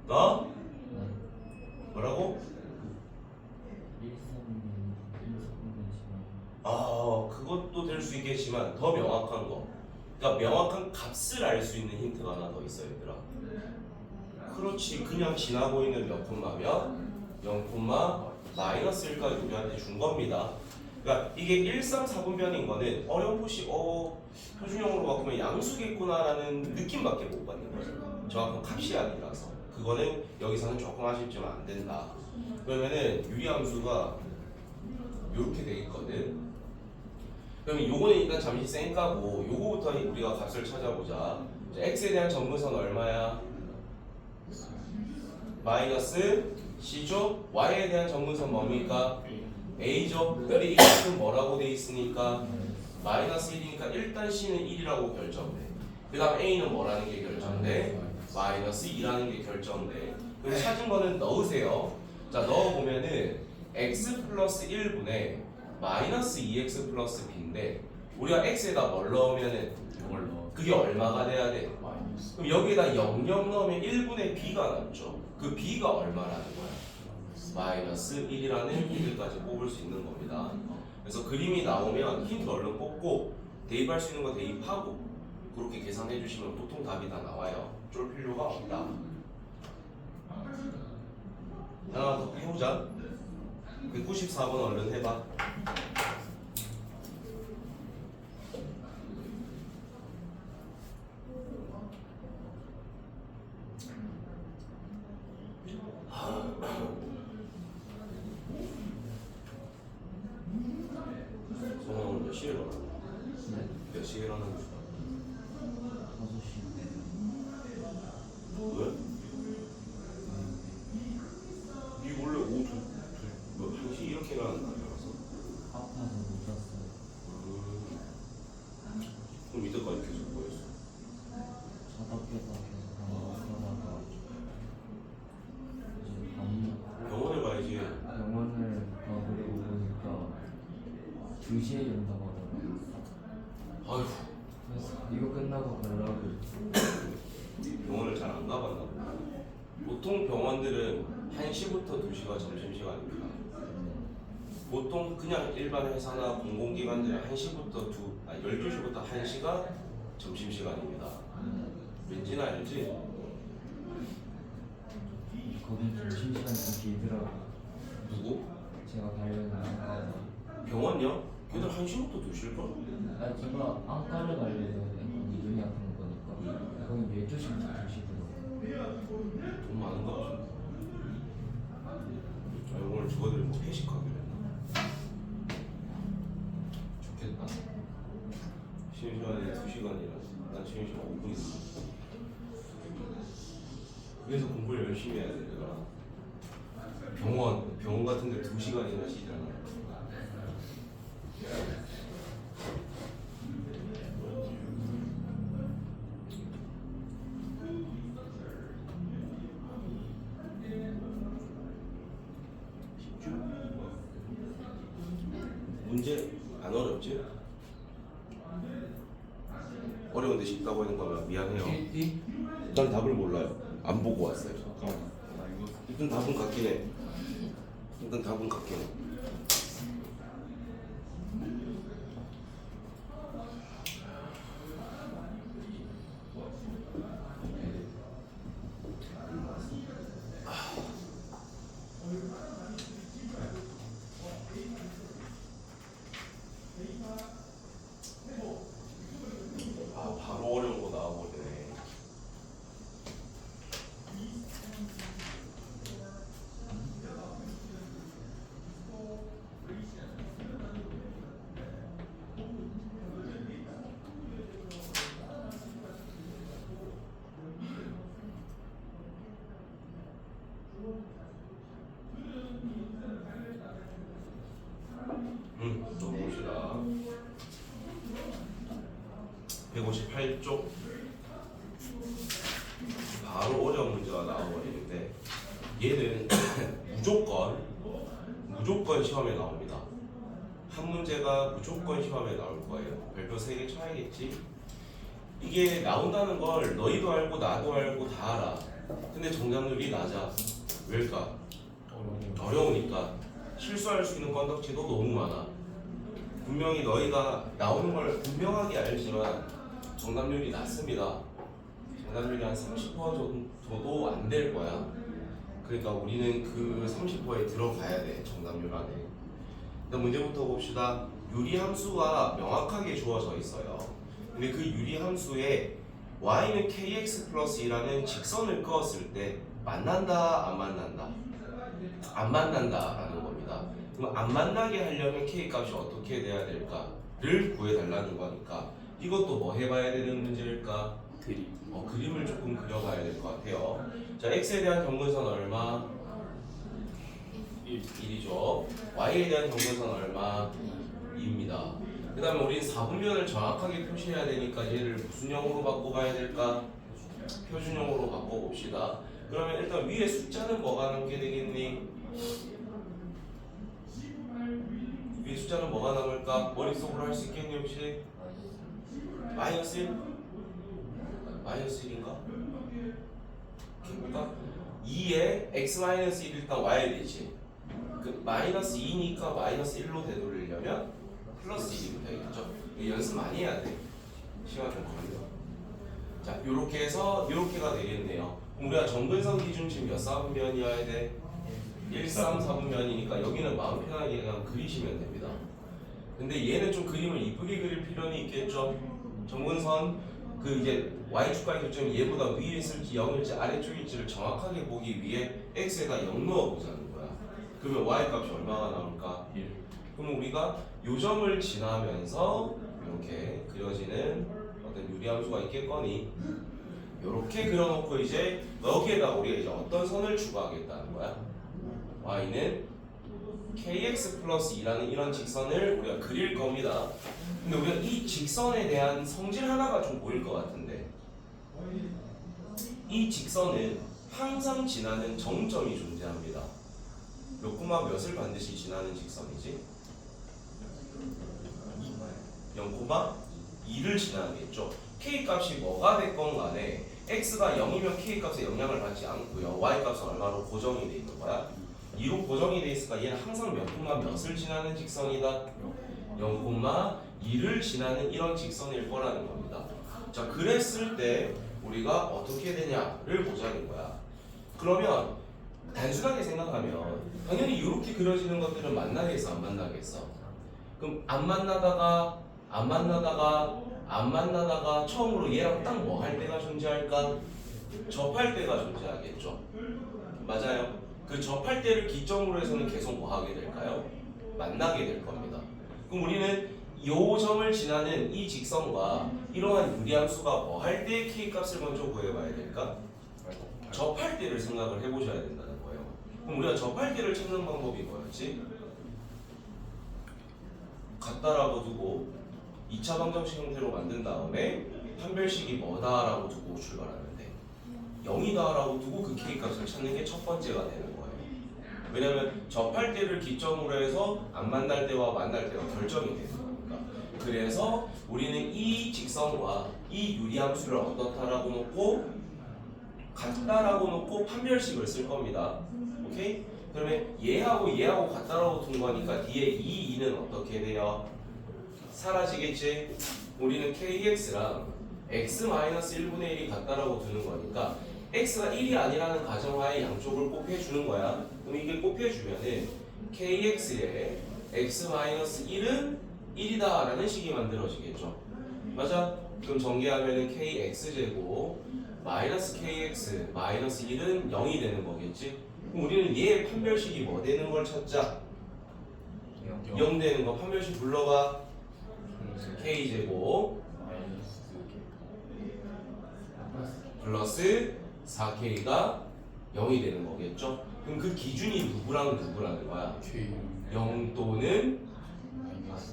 [SPEAKER 1] 나? 뭐라고?
[SPEAKER 3] 1,3면
[SPEAKER 1] 그것도 될 수 있겠지만 더 명확한 거. 그러니까 명확한 값을 알 수 있는 힌트가 하나 더 있어 얘들아. 그렇지. 그냥 지나고 있는 몇 콤마면 0, 마이너스 1까지 우리한테 준 겁니다. 그러니까 이게 1, 3, 4분변인 거는 어렴풋이 표준형으로 바꾸면 양수겠구나라는 느낌밖에 못 받는 거죠. 정확한 값이 아니라서. 그거는 여기서는 조금 아쉽지만 안 된다. 그러면은 유리함수가 이렇게 돼 있거든. 그러면 요거는 일단 잠시 쌩까고 요거부터 우리가 값을 찾아보자. x에 대한 점근선 얼마야? 마이너스 c죠? y에 대한 점근선 뭡니까? a죠? 근데 이 값은 뭐라고 돼 있으니까 마이너스 1이니까 일단 c는 1이라고 결정돼. 그 다음 a는 뭐라는 게 결정돼? 마이너스 2라는 게 결정돼. 그럼 찾은 거는 넣으세요. 자, 넣어보면은 x 플러스 1분의 마이너스 2x 플러스 b인데 우리가 x에다 뭘 넣으면은
[SPEAKER 2] 이걸 넣어.
[SPEAKER 1] 그게 얼마가 돼야 돼?
[SPEAKER 2] 마이너스.
[SPEAKER 1] 그럼 여기에다 0 넣으면 1분의 b가 남죠. 그 b가 얼마라는 거야? 마이너스 1이라는 힌트까지 뽑을 수 있는 겁니다. 그래서 그림이 나오면 힌트 얼른 뽑고 대입할 수 있는 거 대입하고 그렇게 계산해 주시면 보통 답이 다 나와요. 쫄 필요가 없다. 하나 더 해보자. 194번 얼른 해봐. 성원은 몇 시에 일어나냐?
[SPEAKER 3] 네.
[SPEAKER 1] 몇 시에 일어나는지
[SPEAKER 3] 5시.
[SPEAKER 1] 왜? 니 원래 오후 몇 1시 이렇게 일어나는 거 아니었어?
[SPEAKER 3] 아파서 못 잤어요.
[SPEAKER 1] 그럼 이때까지 계속 뭐 했어?
[SPEAKER 3] 자다 깨다 계속 하다가 이제 밥 먹고
[SPEAKER 1] 병원에 가야지.
[SPEAKER 3] 병원을 가보려고 보니까 2시에 연다고 하더라고요.
[SPEAKER 1] 아휴,
[SPEAKER 3] 그래서 이거 끝나고 가려고.
[SPEAKER 1] 병원을 잘 안 가봤나 보다. 보통 병원들은 1시부터 2시가 점심시간입니다. 보통 그냥 일반 회사나 공공기관들은 12시부터 1시가 점심시간입니다. 왠지는 알지?
[SPEAKER 3] 거기 점심시간이 좀 길더라고요.
[SPEAKER 1] 누구?
[SPEAKER 3] 제가 가려는 안과가.
[SPEAKER 1] 병원요? 걔들 1시부터 2시일걸?
[SPEAKER 3] 아 제가 안과를 가려고 눈이 아픈 거니까 거기 12시부터 2시더라고요.
[SPEAKER 1] 돈 많은가 보다. 아니 오늘 저거들이 뭐 회식하기로 했나?
[SPEAKER 2] 좋겠다.
[SPEAKER 1] 쉬는 시간에 2시간이라 난 쉬는 시간 5분이다. 그래서 공부를 열심히 해야 되더라. 병원 같은데 2시간이나 쉬잖아. 문제 안 어렵지? 어려운데 쉽다고 하는 거면 미안해요. 난 답을 몰라요. 안 보고 왔어요. 일단 답은 같긴 해. 일단 답은 같긴 해. 아, 바로 어려운 거 나와버리네. 또 봅시다. 158쪽. 바로 어려운 문제가 나와버리는데 얘는 무조건 시험에 나옵니다. 한 문제가 무조건 시험에 나올 거예요. 별표 3개 쳐야겠지. 이게 나온다는 걸 너희도 알고 나도 알고 다 알아. 근데 정답률이 낮아. 왜일까? 어려우니까. 실수할 수 있는 건덕지도 너무 많아. 분명히 너희가 나오는 걸 분명하게 알지만 정답률이 낮습니다. 정답률이 한 30% 정도도 안 될 거야. 그러니까 우리는 그 30%에 들어가야 돼. 정답률 안에. 일단 문제부터 봅시다. 유리함수가 명확하게 주어져 있어요. 근데 그 유리함수에 y는 kx 플러스 2라는 직선을 그었을 때 만난다 안 만난다? 안 만난다라는 겁니다. 그럼 안 만나게 하려면 k 값이 어떻게 돼야 될까를 구해달라는 거니까 이것도 뭐 해봐야 되는 문제일까? 그림을 조금 그려봐야 될 것 같아요. 자, x에 대한 경근선 얼마? 1이죠. y에 대한 경근선 얼마? 2입니다. 그 다음에 우린 4분면을 정확하게 표시해야 되니까 얘를 무슨 형으로 바꿔가야 될까? 표준형으로 바꿔봅시다. 그러면 일단 위에 숫자는 뭐가 남게 되겠니? 위에 숫자는 뭐가 남을까? 머릿속으로 할 수 있겠니 혹시? 마이너스 1? 마이너스 1인가? 이렇게 볼까? 2에 x-1 일단 와야 되지. 그 마이너스 2니까 마이너스 1로 되돌리려면 플러스 1이 되겠죠. 연습 많이 해야 돼. 시간 좀 걸려. 자, 요렇게 해서 요렇게가 되겠네요. 그럼 우리가 정근선 기준점 몇 사분면이어야 돼? 1, 3, 4분면이니까 여기는 마음 편하게 그냥 그리시면 됩니다. 근데 얘는 좀 그림을 이쁘게 그릴 필요는 있겠죠. 정근선 그 이제 y축과의 교점이 얘보다 위에 있을지 0일지 아래쪽일지를 정확하게 보기 위해 x에다 0 넣어보자는 거야. 그러면 y 값이 얼마가 나올까?
[SPEAKER 2] 1.
[SPEAKER 1] 그럼 우리가 요 점을 지나면서 이렇게 그려지는 어떤 유리함수가 있겠거니 이렇게 그려놓고 이제 여기에다 우리가 이제 어떤 선을 추구하겠다는 거야. y는 kx 플러스 2라는 이런 직선을 우리가 그릴 겁니다. 근데 우리가 이 직선에 대한 성질 하나가 좀 보일 것 같은데 이 직선은 항상 지나는 정점이 존재합니다. 몇 콤마 몇을 반드시 지나는 직선이지? 0,2를 지나겠죠. k 값이 뭐가 됐건 간에 x가 0이면 k 값에 영향을 받지 않고요. y 값은 얼마로 고정이 돼 있는 거야? 2로 고정이 돼 있으니까 얘는 항상 몇 콤마 몇을 지나는 직선이다. 0,2를 지나는 이런 직선일 거라는 겁니다. 자, 그랬을 때 우리가 어떻게 되냐를 보자는 거야. 그러면 단순하게 생각하면 당연히 이렇게 그려지는 것들은 만나겠어, 안 만나겠어? 그럼 안 만나다가 처음으로 얘랑 딱 뭐 할 때가 존재할까? 접할 때가 존재하겠죠. 맞아요. 그 접할 때를 기점으로 해서는 계속 뭐 하게 될까요? 만나게 될 겁니다. 그럼 우리는 요 점을 지나는 이 직선과 이러한 유리함수가 뭐 할 때 k 값을 먼저 구해봐야 될까? 접할 때를 생각을 해보셔야 된다는 거예요. 그럼 우리가 접할 때를 찾는 방법이 뭐였지? 같다라고 두고 2차 방정식 형태로 만든 다음에 판별식이 뭐다라고 두고 출발하면 돼. 0이다라고 두고 그 k 값을 찾는 게 첫 번째가 되는 거예요. 왜냐면 접할 때를 기점으로 해서 안 만날 때와 만날 때가 결정이 되는 거니까. 그래서 우리는 이 직선과 이 유리함수를 어떻다라고 놓고 같다라고 놓고 판별식을 쓸 겁니다. 오케이? 그러면 얘하고 같다라고 둔 거니까 뒤에 이 2는 어떻게 돼요? 사라지겠지? 우리는 kx랑 x-1분의 1이 같다라고 두는 거니까 x가 1이 아니라는 가정하에 양쪽을 곱해주는 거야. 그럼 이게 곱해주면은 kx에 x-1은 1이다 라는 식이 만들어지겠죠. 맞아? 그럼 전개하면은 kx제곱 마이너스 kx 마이너스 1은 0이 되는 거겠지? 그럼 우리는 얘의 판별식이 뭐 되는 걸 찾자? 0 되는 거 판별식 불러봐. k제곱 플러스 4k가 0이 되는 거겠죠? 그럼 그 기준이 누구랑 누구라는 거야?
[SPEAKER 2] K
[SPEAKER 1] 0 또는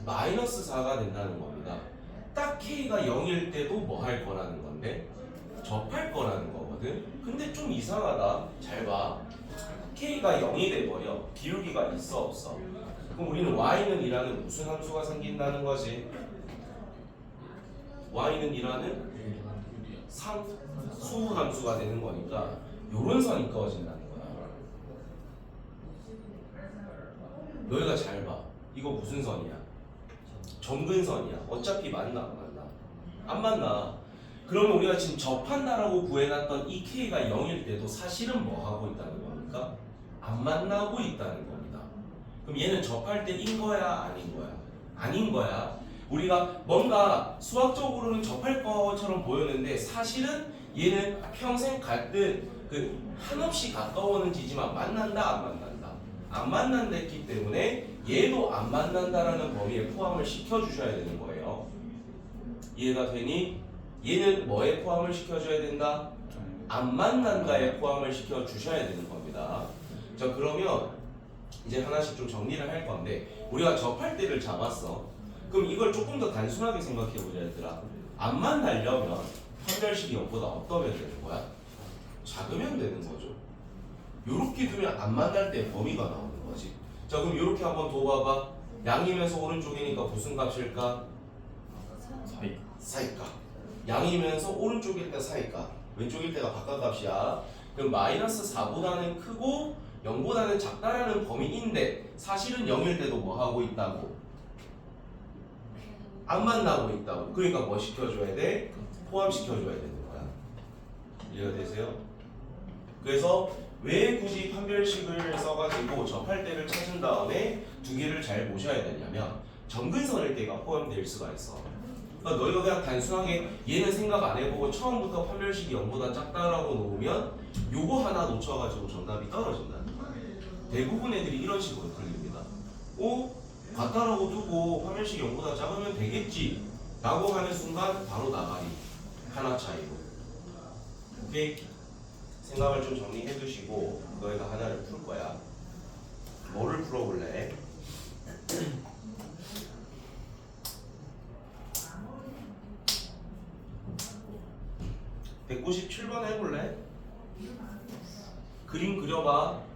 [SPEAKER 1] 마이너스 4가 된다는 겁니다. 딱 k가 0일 때도 뭐 할 거라는 건데? 접할 거라는 거거든? 근데 좀 이상하다. 잘 봐. k가 0이 돼버려. 기울기가 있어 없어? 그럼 우리는 y는 이라는 무슨 함수가 생긴다는 거지? y는 이라는 상수 함수가 되는 거니까 요런 선이 그어진다는 거야. 너희가 잘 봐. 이거 무슨 선이야? 정근선이야. 어차피 만나 안 만나? 안 만나. 그러면 우리가 지금 접한다라고 구해놨던 이 k가 0일 때도 사실은 뭐 하고 있다는 겁니까? 안 만나고 있다는 겁니다. 그럼 얘는 접할 때인 거야? 아닌 거야? 아닌 거야. 우리가 뭔가 수학적으로는 접할 것처럼 보였는데 사실은 얘는 평생 갈등 그 한없이 가까워는 지지만 만난다 안 만난다? 안 만난다 했기 때문에 얘도 안 만난다라는 범위에 포함을 시켜주셔야 되는 거예요. 이해가 되니? 얘는 뭐에 포함을 시켜줘야 된다? 안 만난다에 포함을 시켜주셔야 되는 겁니다. 자, 그러면 이제 하나씩 좀 정리를 할 건데 우리가 접할 때를 잡았어. 그럼 이걸 조금 더 단순하게 생각해보자 얘들아. 안 만나려면 판별식이 0보다 어떠면 되는 거야? 작으면 되는 거죠. 요렇게 두면 안 만날 때 범위가 나오는 거지. 자, 그럼 요렇게 한번 둬봐봐. 양이면서 오른쪽이니까 무슨 값일까? 사이값. 양이면서 오른쪽일 때 사이값, 왼쪽일 때가 바깥값이야. 그럼 마이너스 4보다는 크고 0보다는 작다라는 범위인데 사실은 0일 때도 뭐 하고 있다고? 안 만나고 있다고. 그러니까 뭐 시켜줘야 돼? 포함시켜줘야 되는 거야. 이해가 되세요? 그래서 왜 굳이 판별식을 써가지고 접할 때를 찾은 다음에 두 개를 잘 보셔야 되냐면 점근선일 때가 포함될 수가 있어. 그러니까 너희가 그냥 단순하게 얘는 생각 안 해보고 처음부터 판별식이 0보다 작다라고 놓으면 요거 하나 놓쳐가지고 정답이 떨어진다. 대부분 애들이 이런 식으로 풀립니다. 같다라고 두고 판별식이 0보다 작으면 되겠지 라고 하는 순간 바로 나가리. 하나 차이로. 오케이? 생각을 좀 정리해 두시고 너희가 하나를 풀 거야. 뭐를 풀어볼래? 197번 해볼래? 그림 그려봐.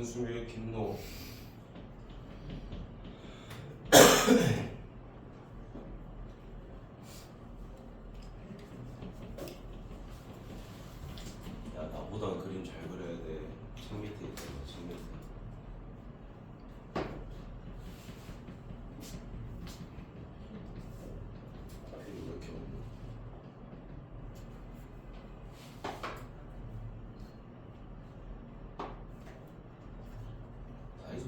[SPEAKER 1] 한숨이 왜 깊노? 야, 나보다 그림 잘 그려야 돼. 책 밑에 있잖아, 책 밑에. 그림 왜 이렇게 없노? 다 있어.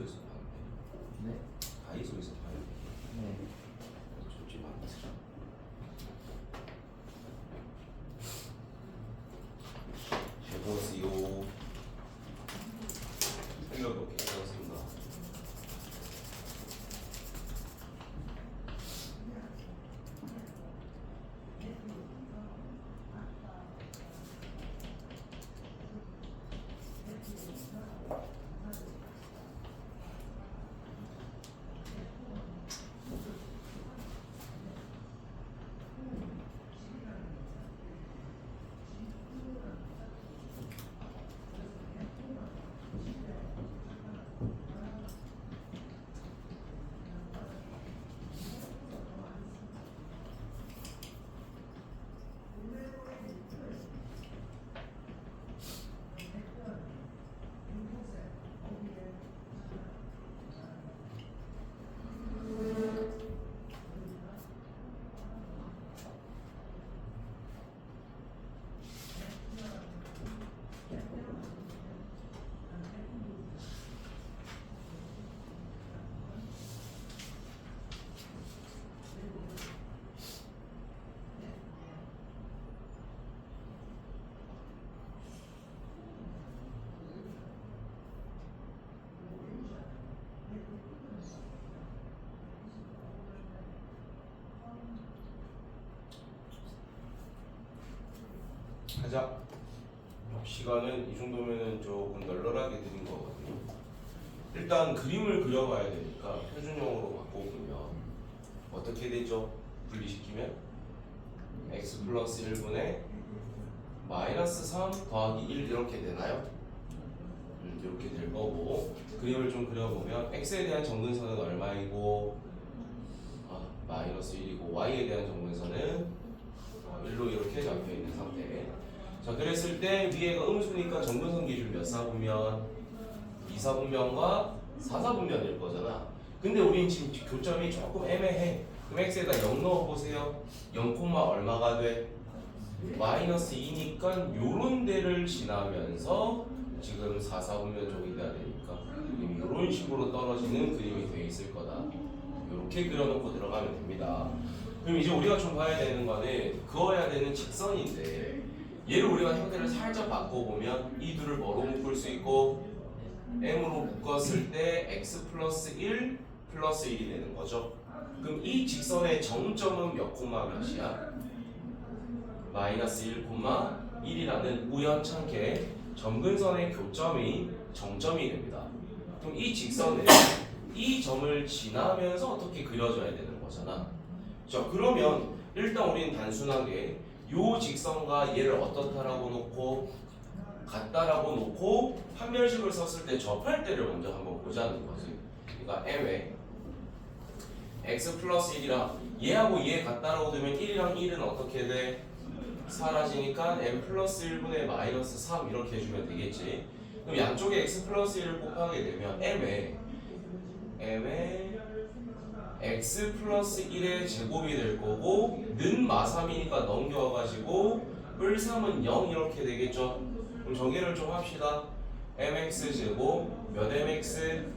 [SPEAKER 1] 하자. 시간은 이 정도면은 조금 널널하게 드린 거거든요. 일단 그림을 그려봐야 되니까 표준형으로 바꿔보면 어떻게 되죠? 분리시키면 x 플러스 1분의 마이너스 3 더하기 1 이렇게 되나요? 이렇게 될 거고, 그림을 좀 그려보면 x에 대한 정근선은 얼마이고 마이너스 1이고 y에 대한 정근선은 1로 이렇게 잡혀있는 상태. 자, 그랬을 때 위에가 음수니까 정근선 기준 몇 사분면? 2사분면과 4사분면일 거잖아. 근데 우린 지금 교점이 조금 애매해. 그럼 x에다 0 넣어보세요. 0, 얼마가 돼? 마이너스 2니까 요런 데를 지나면서 지금 4사분면 쪽이 돼야 되니까 이런 식으로 떨어지는 그림이 돼 있을 거다. 이렇게 그려놓고 들어가면 됩니다. 그럼 이제 우리가 좀 봐야 되는 거는 그어야 되는 직선인데, 얘를 우리가 형태를 살짝 바꿔보면 이 둘을 뭐로 묶을 수 있고 m으로 묶었을 때 x 플러스 1 플러스 1이 되는 거죠. 그럼 이 직선의 정점은 몇 콤마 몇이야? 마이너스 1, 1이라는 우연찮게 점근선의 교점이 정점이 됩니다. 그럼 이 직선은 이 점을 지나면서 어떻게 그려줘야 되는 거잖아. 자, 그러면 일단 우리는 단순하게 요 직선과 얘를 어떻다라고 놓고 같다라고 놓고 판별식을 썼을 때 접할 때를 먼저 한번 보자는 거지. 그러니까 m에 x 플러스 1이랑 얘하고 얘 같다라고 두면 1이랑 1은 어떻게 돼? 사라지니까 m 플러스 1분의 마이너스 3 이렇게 해주면 되겠지. 그럼 양쪽에 x 플러스 1을 곱하게 되면 m에 x 플러스 1의 제곱이 될 거고 는 마3이니까 넘겨가지고 뿔3은 0 이렇게 되겠죠. 그럼 정의를 좀 합시다. mx 제곱 몇 mx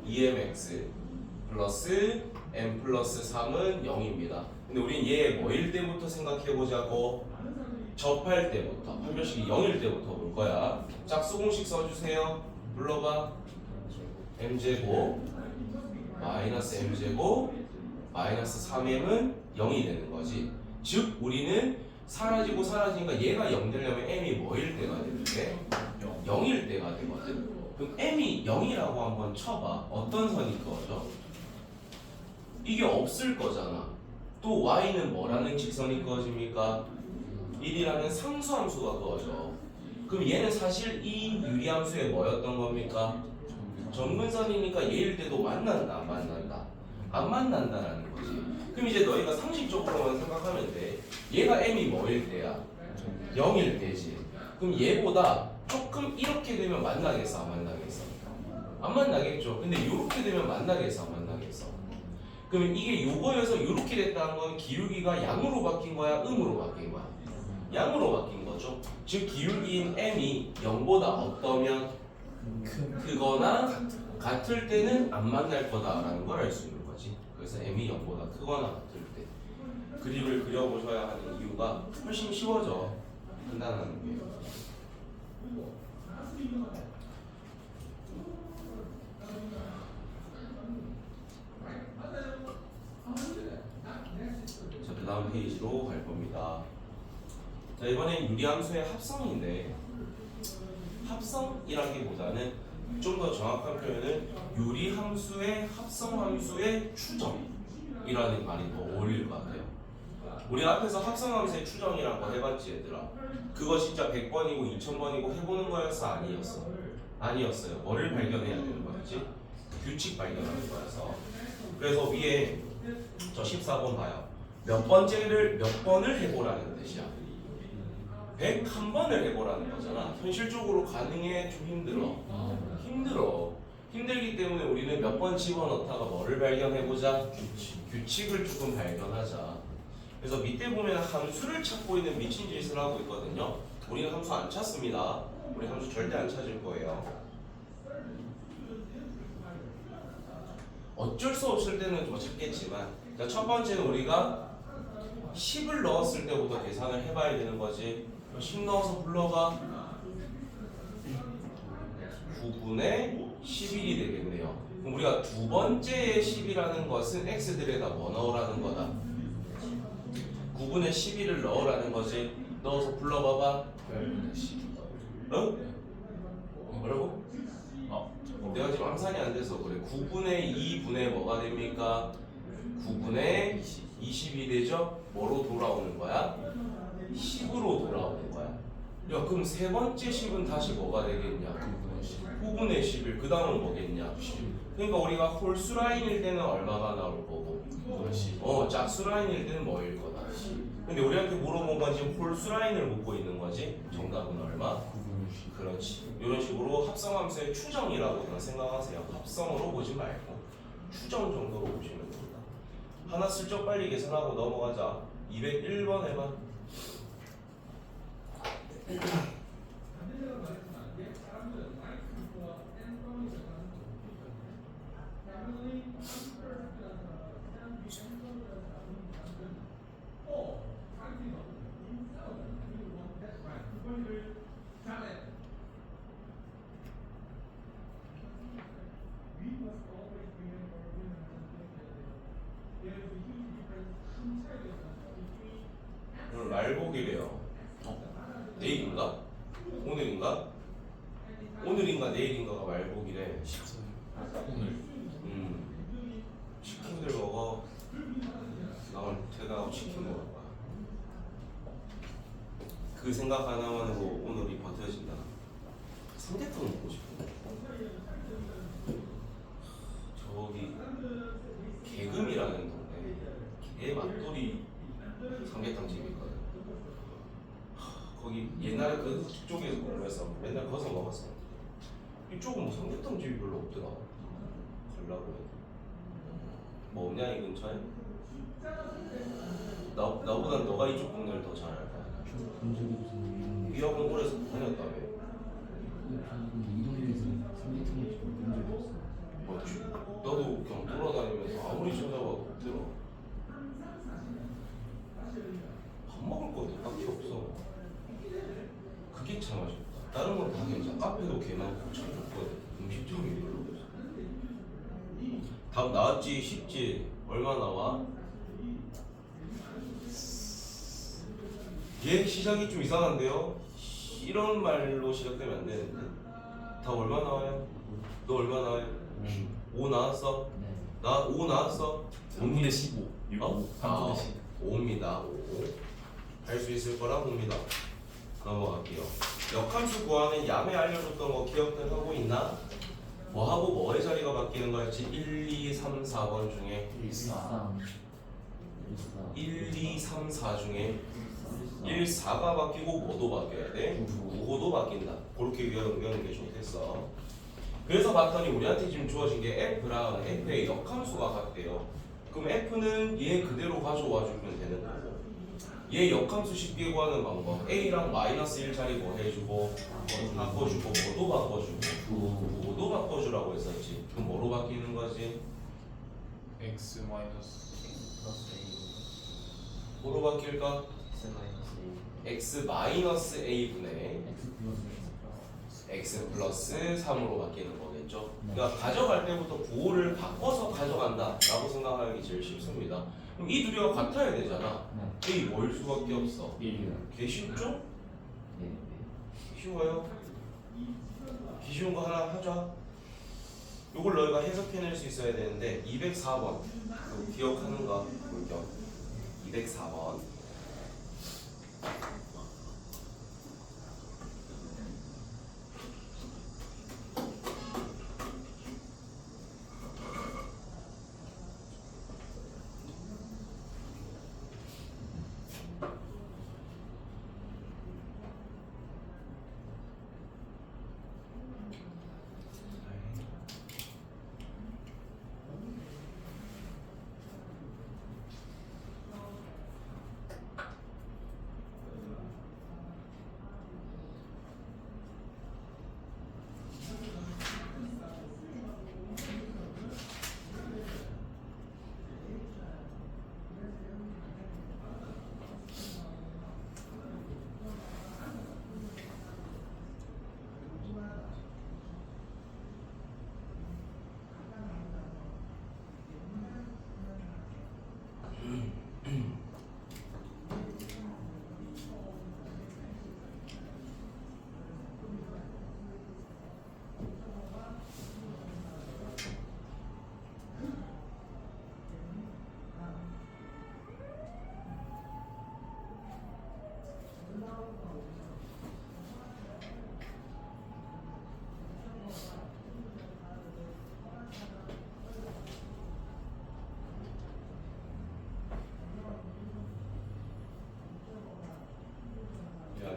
[SPEAKER 1] 2mx 플러스 m 플러스 3은 0입니다. 근데 우린 얘 뭐일 때부터 생각해보자고? 접할 때부터, 판별식이 0일 때부터 볼 거야. 짝수공식 써주세요. 불러봐. m제곱 마이너스 m제곱 마이너스 3m은 0이 되는 거지. 즉 우리는 사라지고 사라지니까 얘가 0 되려면 m이 뭐일 때가 되는데? 0일 때가 되거든. 그럼 m이 0이라고 한번 쳐봐. 어떤 선이 그어져? 이게 없을 거잖아. 또 y는 뭐라는 직선이 그어집니까? 1이라는 상수함수가 그어져. 그럼 얘는 사실 이 유리함수의 뭐였던 겁니까? 정근선이니까 얘일 때도 만난다, 안 만난다? 안 만난다라는 거지. 그럼 이제 너희가 상식적으로만 생각하면 돼. 얘가 m이 뭐일 때야? 0일 때지. 그럼 얘보다 조금 이렇게 되면 만나겠어, 안 만나겠어? 안 만나겠죠. 근데 이렇게 되면 만나겠어, 안 만나겠어? 그러면 이게 요거여서 이렇게 됐다는 건 기울기가 양으로 바뀐 거야, 음으로 바뀐 거야? 양으로 바뀐 거죠. 즉 기울기인 m이 0보다 어떠면 크거나 같을 때는 안 만날 거다라는 걸 알 수 있는 거지. 그래서 m이 0보다 크거나 같을 때 그림을 그려보셔야 하는 이유가 훨씬 쉬워져. 판단하는 게. 자, 그 다음 페이지로 갈 겁니다. 자, 이번엔 유리함수의 합성인데, 합성이라기보다는 좀 더 정확한 표현은 유리함수의 합성함수의 추정이라는 말이 더 어울릴 것 같아요. 우리 앞에서 합성함수의 추정이란 거 해봤지 얘들아? 그거 진짜 100번이고 2000번이고 해보는 거였어? 아니었어? 아니었어요. 뭐를 발견해야 되는 거였지? 규칙 발견하는 거여서. 그래서 위에 저 14번 봐요. 몇 번을 해보라는 뜻이야. 101번을 해보라는 거잖아. 현실적으로 가능해? 좀 힘들어. 힘들기 때문에 우리는 몇 번 집어넣다가 뭐를 발견해보자? 규칙을 조금 발견하자. 그래서 밑에 보면 함수를 찾고 있는 미친 짓을 하고 있거든요. 우리는 함수 안 찾습니다. 우리 함수 절대 안 찾을 거예요. 어쩔 수 없을 때는 뭐 찾겠지만, 자, 첫 번째는 우리가 10을 넣었을 때부터 계산을 해봐야 되는 거지. 10 넣어서 불러봐. 9분의 11이 되겠네요. 그럼 우리가 두 번째의 10이라는 것은 x들에다 뭐 넣으라는 거다? 9분의 11을 넣으라는 거지. 넣어서 불러봐봐.
[SPEAKER 2] 8분의 10.
[SPEAKER 1] 어? 뭐라고?
[SPEAKER 2] 아 잠깐만.
[SPEAKER 1] 내가 지금 암산이 안 돼서 그래. 9분의 2분의 뭐가 됩니까? 9분의 20이 되죠? 뭐로 돌아오는 거야? 10으로 돌아오는 거야. 야 그럼 세 번째 10은 다시 뭐가 되겠냐?
[SPEAKER 2] 9분의 10.
[SPEAKER 1] 9분의 11. 그 다음은 뭐겠냐?
[SPEAKER 2] 10.
[SPEAKER 1] 그러니까 우리가 홀수 라인일 때는 얼마가 나올 거고
[SPEAKER 2] 9분의 10.
[SPEAKER 1] 짝수 라인일 때는 뭐일 거다. 근데 우리한테 물어본 건 지금 홀수 라인을 묻고 있는 거지. 정답은 얼마?
[SPEAKER 2] 9분의 10.
[SPEAKER 1] 그렇지. 이런 식으로 합성함수의 추정이라고 그냥 생각하세요. 합성으로 보지 말고 추정 정도로 보시면 됩니다. 하나 슬쩍 빨리 계산하고 넘어가자. 201번 해봐. 오늘 말복이래요. 내일인가? 오늘인가? 오늘인가 내일인가가 말복이래.
[SPEAKER 2] 14일. 오늘.
[SPEAKER 1] 치킨들 먹어. 나 오늘 퇴근하고 치킨 먹을 거야. 그 생각 하나만으로 오늘이 버텨진다. 삼계탕 먹고 싶어. 저기 개금이라는 동네 개 맛돌이 삼계탕 집이 있거든. 거기 옛날에 그 쪽에서 공부해서 맨날 거기서 먹었어. 이쪽은 뭐 삼계탕 집이 별로 없더라. 가려고 해도 뭐 없냐 이 근처에? 나보다 너가 이쪽 동네를 더 잘 알 거야.
[SPEAKER 3] 본 적이 없어요.
[SPEAKER 1] 위라공고에서 다녔다며.
[SPEAKER 3] 이 동네에서 삼계탕 집을 본 적이 없어요.
[SPEAKER 1] 맞지? 나도 그냥 돌아다니면서 아무리 찾아봐도 없더라. 밥 먹을 것도 딱히 없어. 그게 참 아쉽다. 다른 건 다 괜찮아. 카페도 개 많고 참 좋거든. 음식점이 별로 없어. 답 나왔지? 쉽지? 얼마 나와? 얘 시작이 좀 이상한데요? 이런 말로 시작되면 안 되는데. 답 얼마 나와요? 너 얼마 나와요? 5 나왔어?
[SPEAKER 3] 네.
[SPEAKER 1] 나 5 나왔어?
[SPEAKER 2] 3분의 15.
[SPEAKER 1] 어?
[SPEAKER 2] 3분의 10.
[SPEAKER 1] 5입니다. 5. 할 수 있을 거라 봅니다. 넘어갈게요. 역함수 구하는 얌에 알려줬던 거 기억들 하고 있나? 뭐하고 뭐의 자리가 바뀌는 거였지? 1, 2, 3, 4번 중에 1, 2, 3, 4 중에 1, 4가 바뀌고 뭐도 바뀌어야 돼? 9호도 바뀐다. 그렇게 외우는 게 좋겠어. 그래서 봤더니 우리한테 지금 주어진 게 F랑 F의 역함수가 같대요. 그럼 F는 얘 그대로 가져와 주면 되는 거고, 얘 역함수 쉽게 구하는 방법 A랑 마이너스 1 자리 뭐 해주고 바꿔주고 뭐도 바꿔주고 뭐도 바꿔주라고 했었지. 그럼 뭐로 바뀌는 거지?
[SPEAKER 2] x 마이너스
[SPEAKER 1] 뭐로 바뀔까? x 마이너스 a분의 x 플러스 3으로 바뀌는 거겠죠. 그러니까 가져갈 때부터 부호를 바꿔서 가져간다 라고 생각하기 제일 쉽습니다. 그럼 이 두 개가 같아야 되잖아. A 뭘 수밖에 없어.
[SPEAKER 3] 1이요.
[SPEAKER 1] 개 쉽죠?
[SPEAKER 3] 네.
[SPEAKER 1] 쉬워요? 쉬운 거 하나 하자. 요걸 너희가 해석해낼 수 있어야 되는데 204번 기억하는가? 볼게요. 204번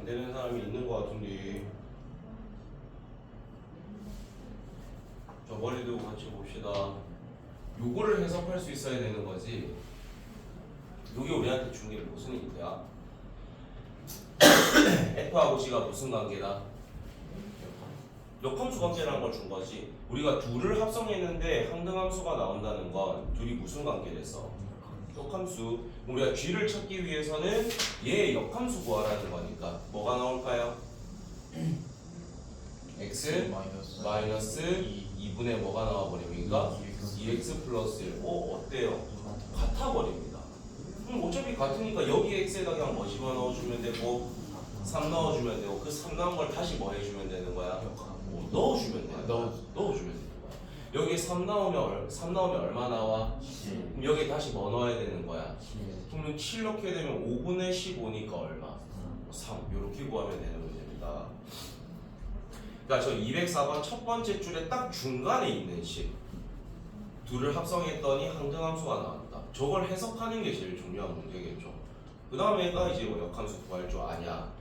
[SPEAKER 1] 되는 사람이 있는 것 같은데. 저 머리 들고 같이 봅시다. 요거를 해석할 수 있어야 되는 거지. 요게 우리한테 준 게 무슨 힌트야? F하고 G가 무슨 관계다? 역함수 관계라는 걸 준 거지. 우리가 둘을 합성했는데 항등함수가 나온다는 건 둘이 무슨 관계랬어? 역함수. 우리가 G를 찾기 위해서는 얘의 역함수 구하라는 거니까 뭐가 나올까요? X 마이너스 2분의 뭐가 나와버립니까? 2x 플러스 1. 어때요? 같아 버립니다. 어차피 같으니까 여기 x에다 그냥 뭐 집어넣어주면 되고 3 넣어주면 되고 그 3 나온 걸 다시 뭐 해주면 되는 거야? 넣어주면 돼. 넣어주면 되는 거야. 여기에 3 나오면 얼마 나와? 그럼 여기에 다시 뭐 넣어야 되는 거야? 그러면 7 넣게 되면 5분의 15니까 얼마? 3. 이렇게 구하면 되는 문제입니다. 그러니까 저 204번 첫 번째 줄에 딱 중간에 있는 식 둘을 합성했더니 항등함수가 나왔다. 저걸 해석하는 게 제일 중요한 문제겠죠. 그 다음에가 이제 뭐 역함수 구할 줄 아냐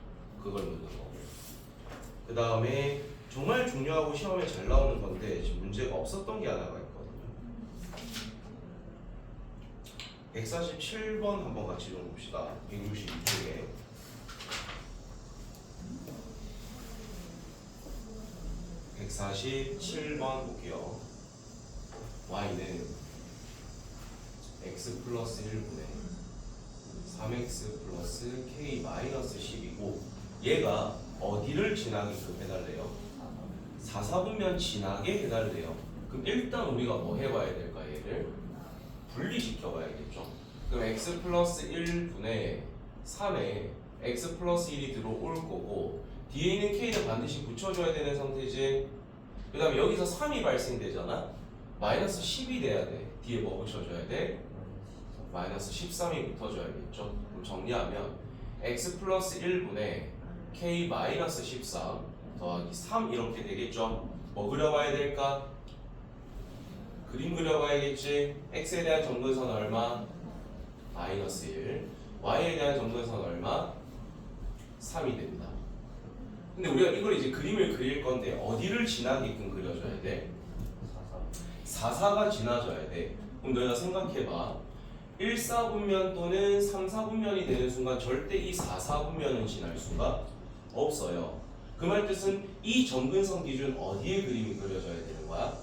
[SPEAKER 1] 그걸 묻는 거고. 그 다음에 정말 중요하고 시험에 잘 나오는 건데 지금 문제가 없었던 게 하나가 있거든요. 147번 한번 같이 좀 봅시다. 162쪽에. (147번) 볼게요. y는 x 플러스 1분의 3x 플러스 k 마이너스 10이고 얘가 어디를 지나게끔 해달래요? 4, 4분면 지나게 해달래요. 그럼 일단 우리가 뭐 해봐야 될까? 얘를 분리시켜 봐야겠죠. 그럼 x 플러스 1분의 3에 x 플러스 1이 들어올 거고 뒤에 있는 k는 반드시 붙여줘야 되는 상태지. 그 다음에 여기서 3이 발생되잖아. 마이너스 10이 돼야 돼. 뒤에 뭐 붙여줘야 돼? 마이너스 13이 붙어줘야겠죠. 그럼 정리하면 x 플러스 1분의 k 마이너스 13 더하기 3 이렇게 되겠죠. 뭐 그려봐야 될까? 그림 그려봐야겠지. x에 대한 점근선 얼마? 마이너스 1. y에 대한 점근선 얼마? 3이 됩니다. 근데 우리가 이걸 이제 그림을 그릴 건데 어디를 지나게끔 그려줘야 돼? 4, 4가 지나줘야 돼. 그럼 너희가 생각해봐. 1, 4분면 또는 3, 4분면이 되는 순간 절대 이 4, 4분면은 지날 수가 없어요. 그 말 뜻은 이 점근선 기준 어디에 그림이 그려져야 되는 거야?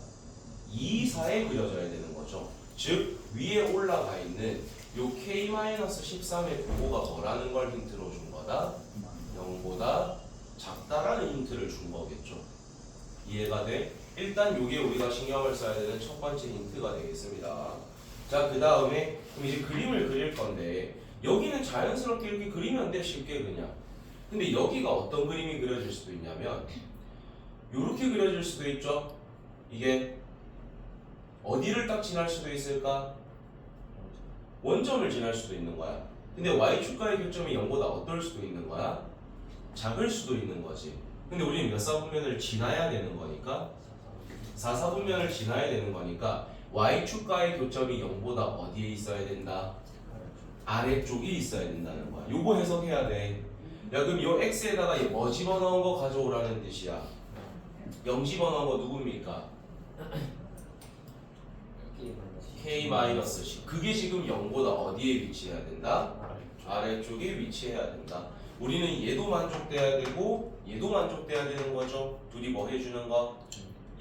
[SPEAKER 1] 2, 4에 그려져야 되는 거죠. 즉 위에 올라가 있는 요 k-13의 부호가 뭐라는 걸 힌트로 준 거다? 0보다 작다라는 힌트를 준 거겠죠. 이해가 돼? 일단 요게 우리가 신경을 써야 되는 첫 번째 힌트가 되겠습니다. 자, 그 다음에 그럼 이제 그림을 그릴 건데 여기는 자연스럽게 이렇게 그리면 돼. 쉽게 그냥. 근데 여기가 어떤 그림이 그려질 수도 있냐면 요렇게 그려질 수도 있죠. 이게 어디를 딱 지날 수도 있을까? 원점을 지날 수도 있는 거야. 근데 y축과의 교점이 0보다 어떨 수도 있는 거야? 작을 수도 있는 거지. 근데 우리는 몇 사분면을 지나야 되는 거니까 4, 4분면을 지나야 되는 거니까 y축과의 교점이 0보다 어디에 있어야 된다? 아래쪽에 있어야 된다는 거야. 요거 해석해야 돼. 야, 그럼 요 x에다가 뭐 집어넣은 거 가져오라는 뜻이야. 0 집어넣은 거 누굽니까? k-10. 그게 지금 0보다 어디에 위치해야 된다? 아래쪽에 위치해야 된다. 우리는 얘도 만족돼야 되고 얘도 만족돼야 되는 거죠. 둘이 뭐 해주는 거?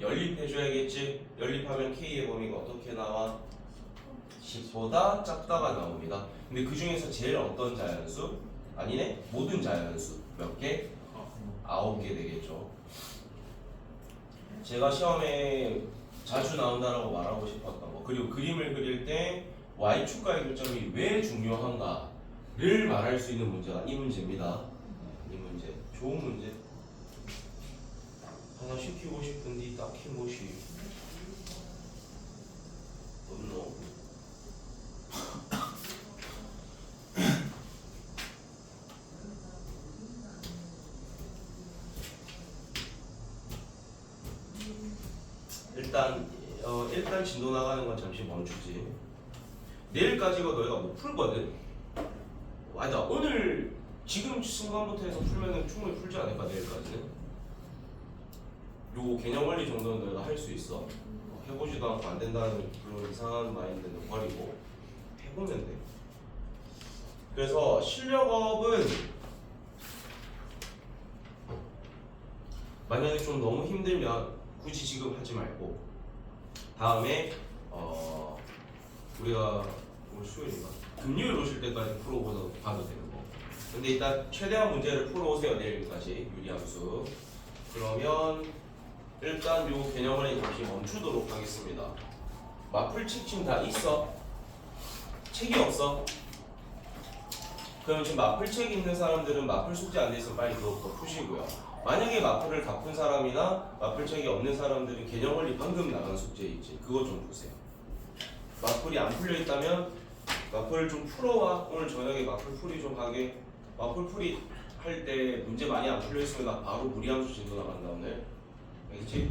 [SPEAKER 1] 연립해줘야겠지. 연립하면 k의 범위가 어떻게 나와? 10보다 작다가 나옵니다. 근데 그 중에서 제일 어떤 자연수? 아니네, 모든 자연수 몇 개? 9개 되겠죠. 제가 시험에 자주 나온다라고 말하고 싶었던 거, 그리고 그림을 그릴 때 y축과의 교점이 왜 중요한가를 말할 수 있는 문제가 이 문제입니다. 이 문제 좋은 문제. 하나 시키고 싶은데 딱히 무엇이 없노? 일단 진도 나가는 건 잠시 멈추지. 내일까지가 너희가 못 풀거든. 맞아. 오늘 지금 순간부터 해서 풀면은 충분히 풀지 않을까 내일까지는. 요 개념 원리 정도는 내가 할 수 있어. 해보지도 않고 안 된다는 그런 이상한 마인드는 버리고 해보면 돼. 그래서 실력업은 만약에 좀 너무 힘들면 굳이 지금 하지 말고 다음에 우리가 오늘 수요일인가? 금요일 오실 때까지 풀어봐도 봐도 되는 거. 근데 일단 최대한 문제를 풀어오세요. 내일까지 유리함수. 그러면 일단 요 개념을 잠시 멈추도록 하겠습니다. 마플 책 지금 다 있어? 책이 없어? 그럼 지금 마플 책 있는 사람들은 마플 숙제 안 돼 있으면 빨리 그것부터 푸시고요. 만약에 마플을 다 푼 사람이나 마플 책이 없는 사람들은 개념 원리 방금 나간 숙제 있지. 그거 좀 보세요. 마플이 안 풀려 있다면 마플 좀 풀어와. 오늘 저녁에 마플 풀이 좀 하게. 마플 풀이 할 때 문제 많이 안 풀려 있으면 나 바로 무리함수 진도 나간다 오늘. 알겠지?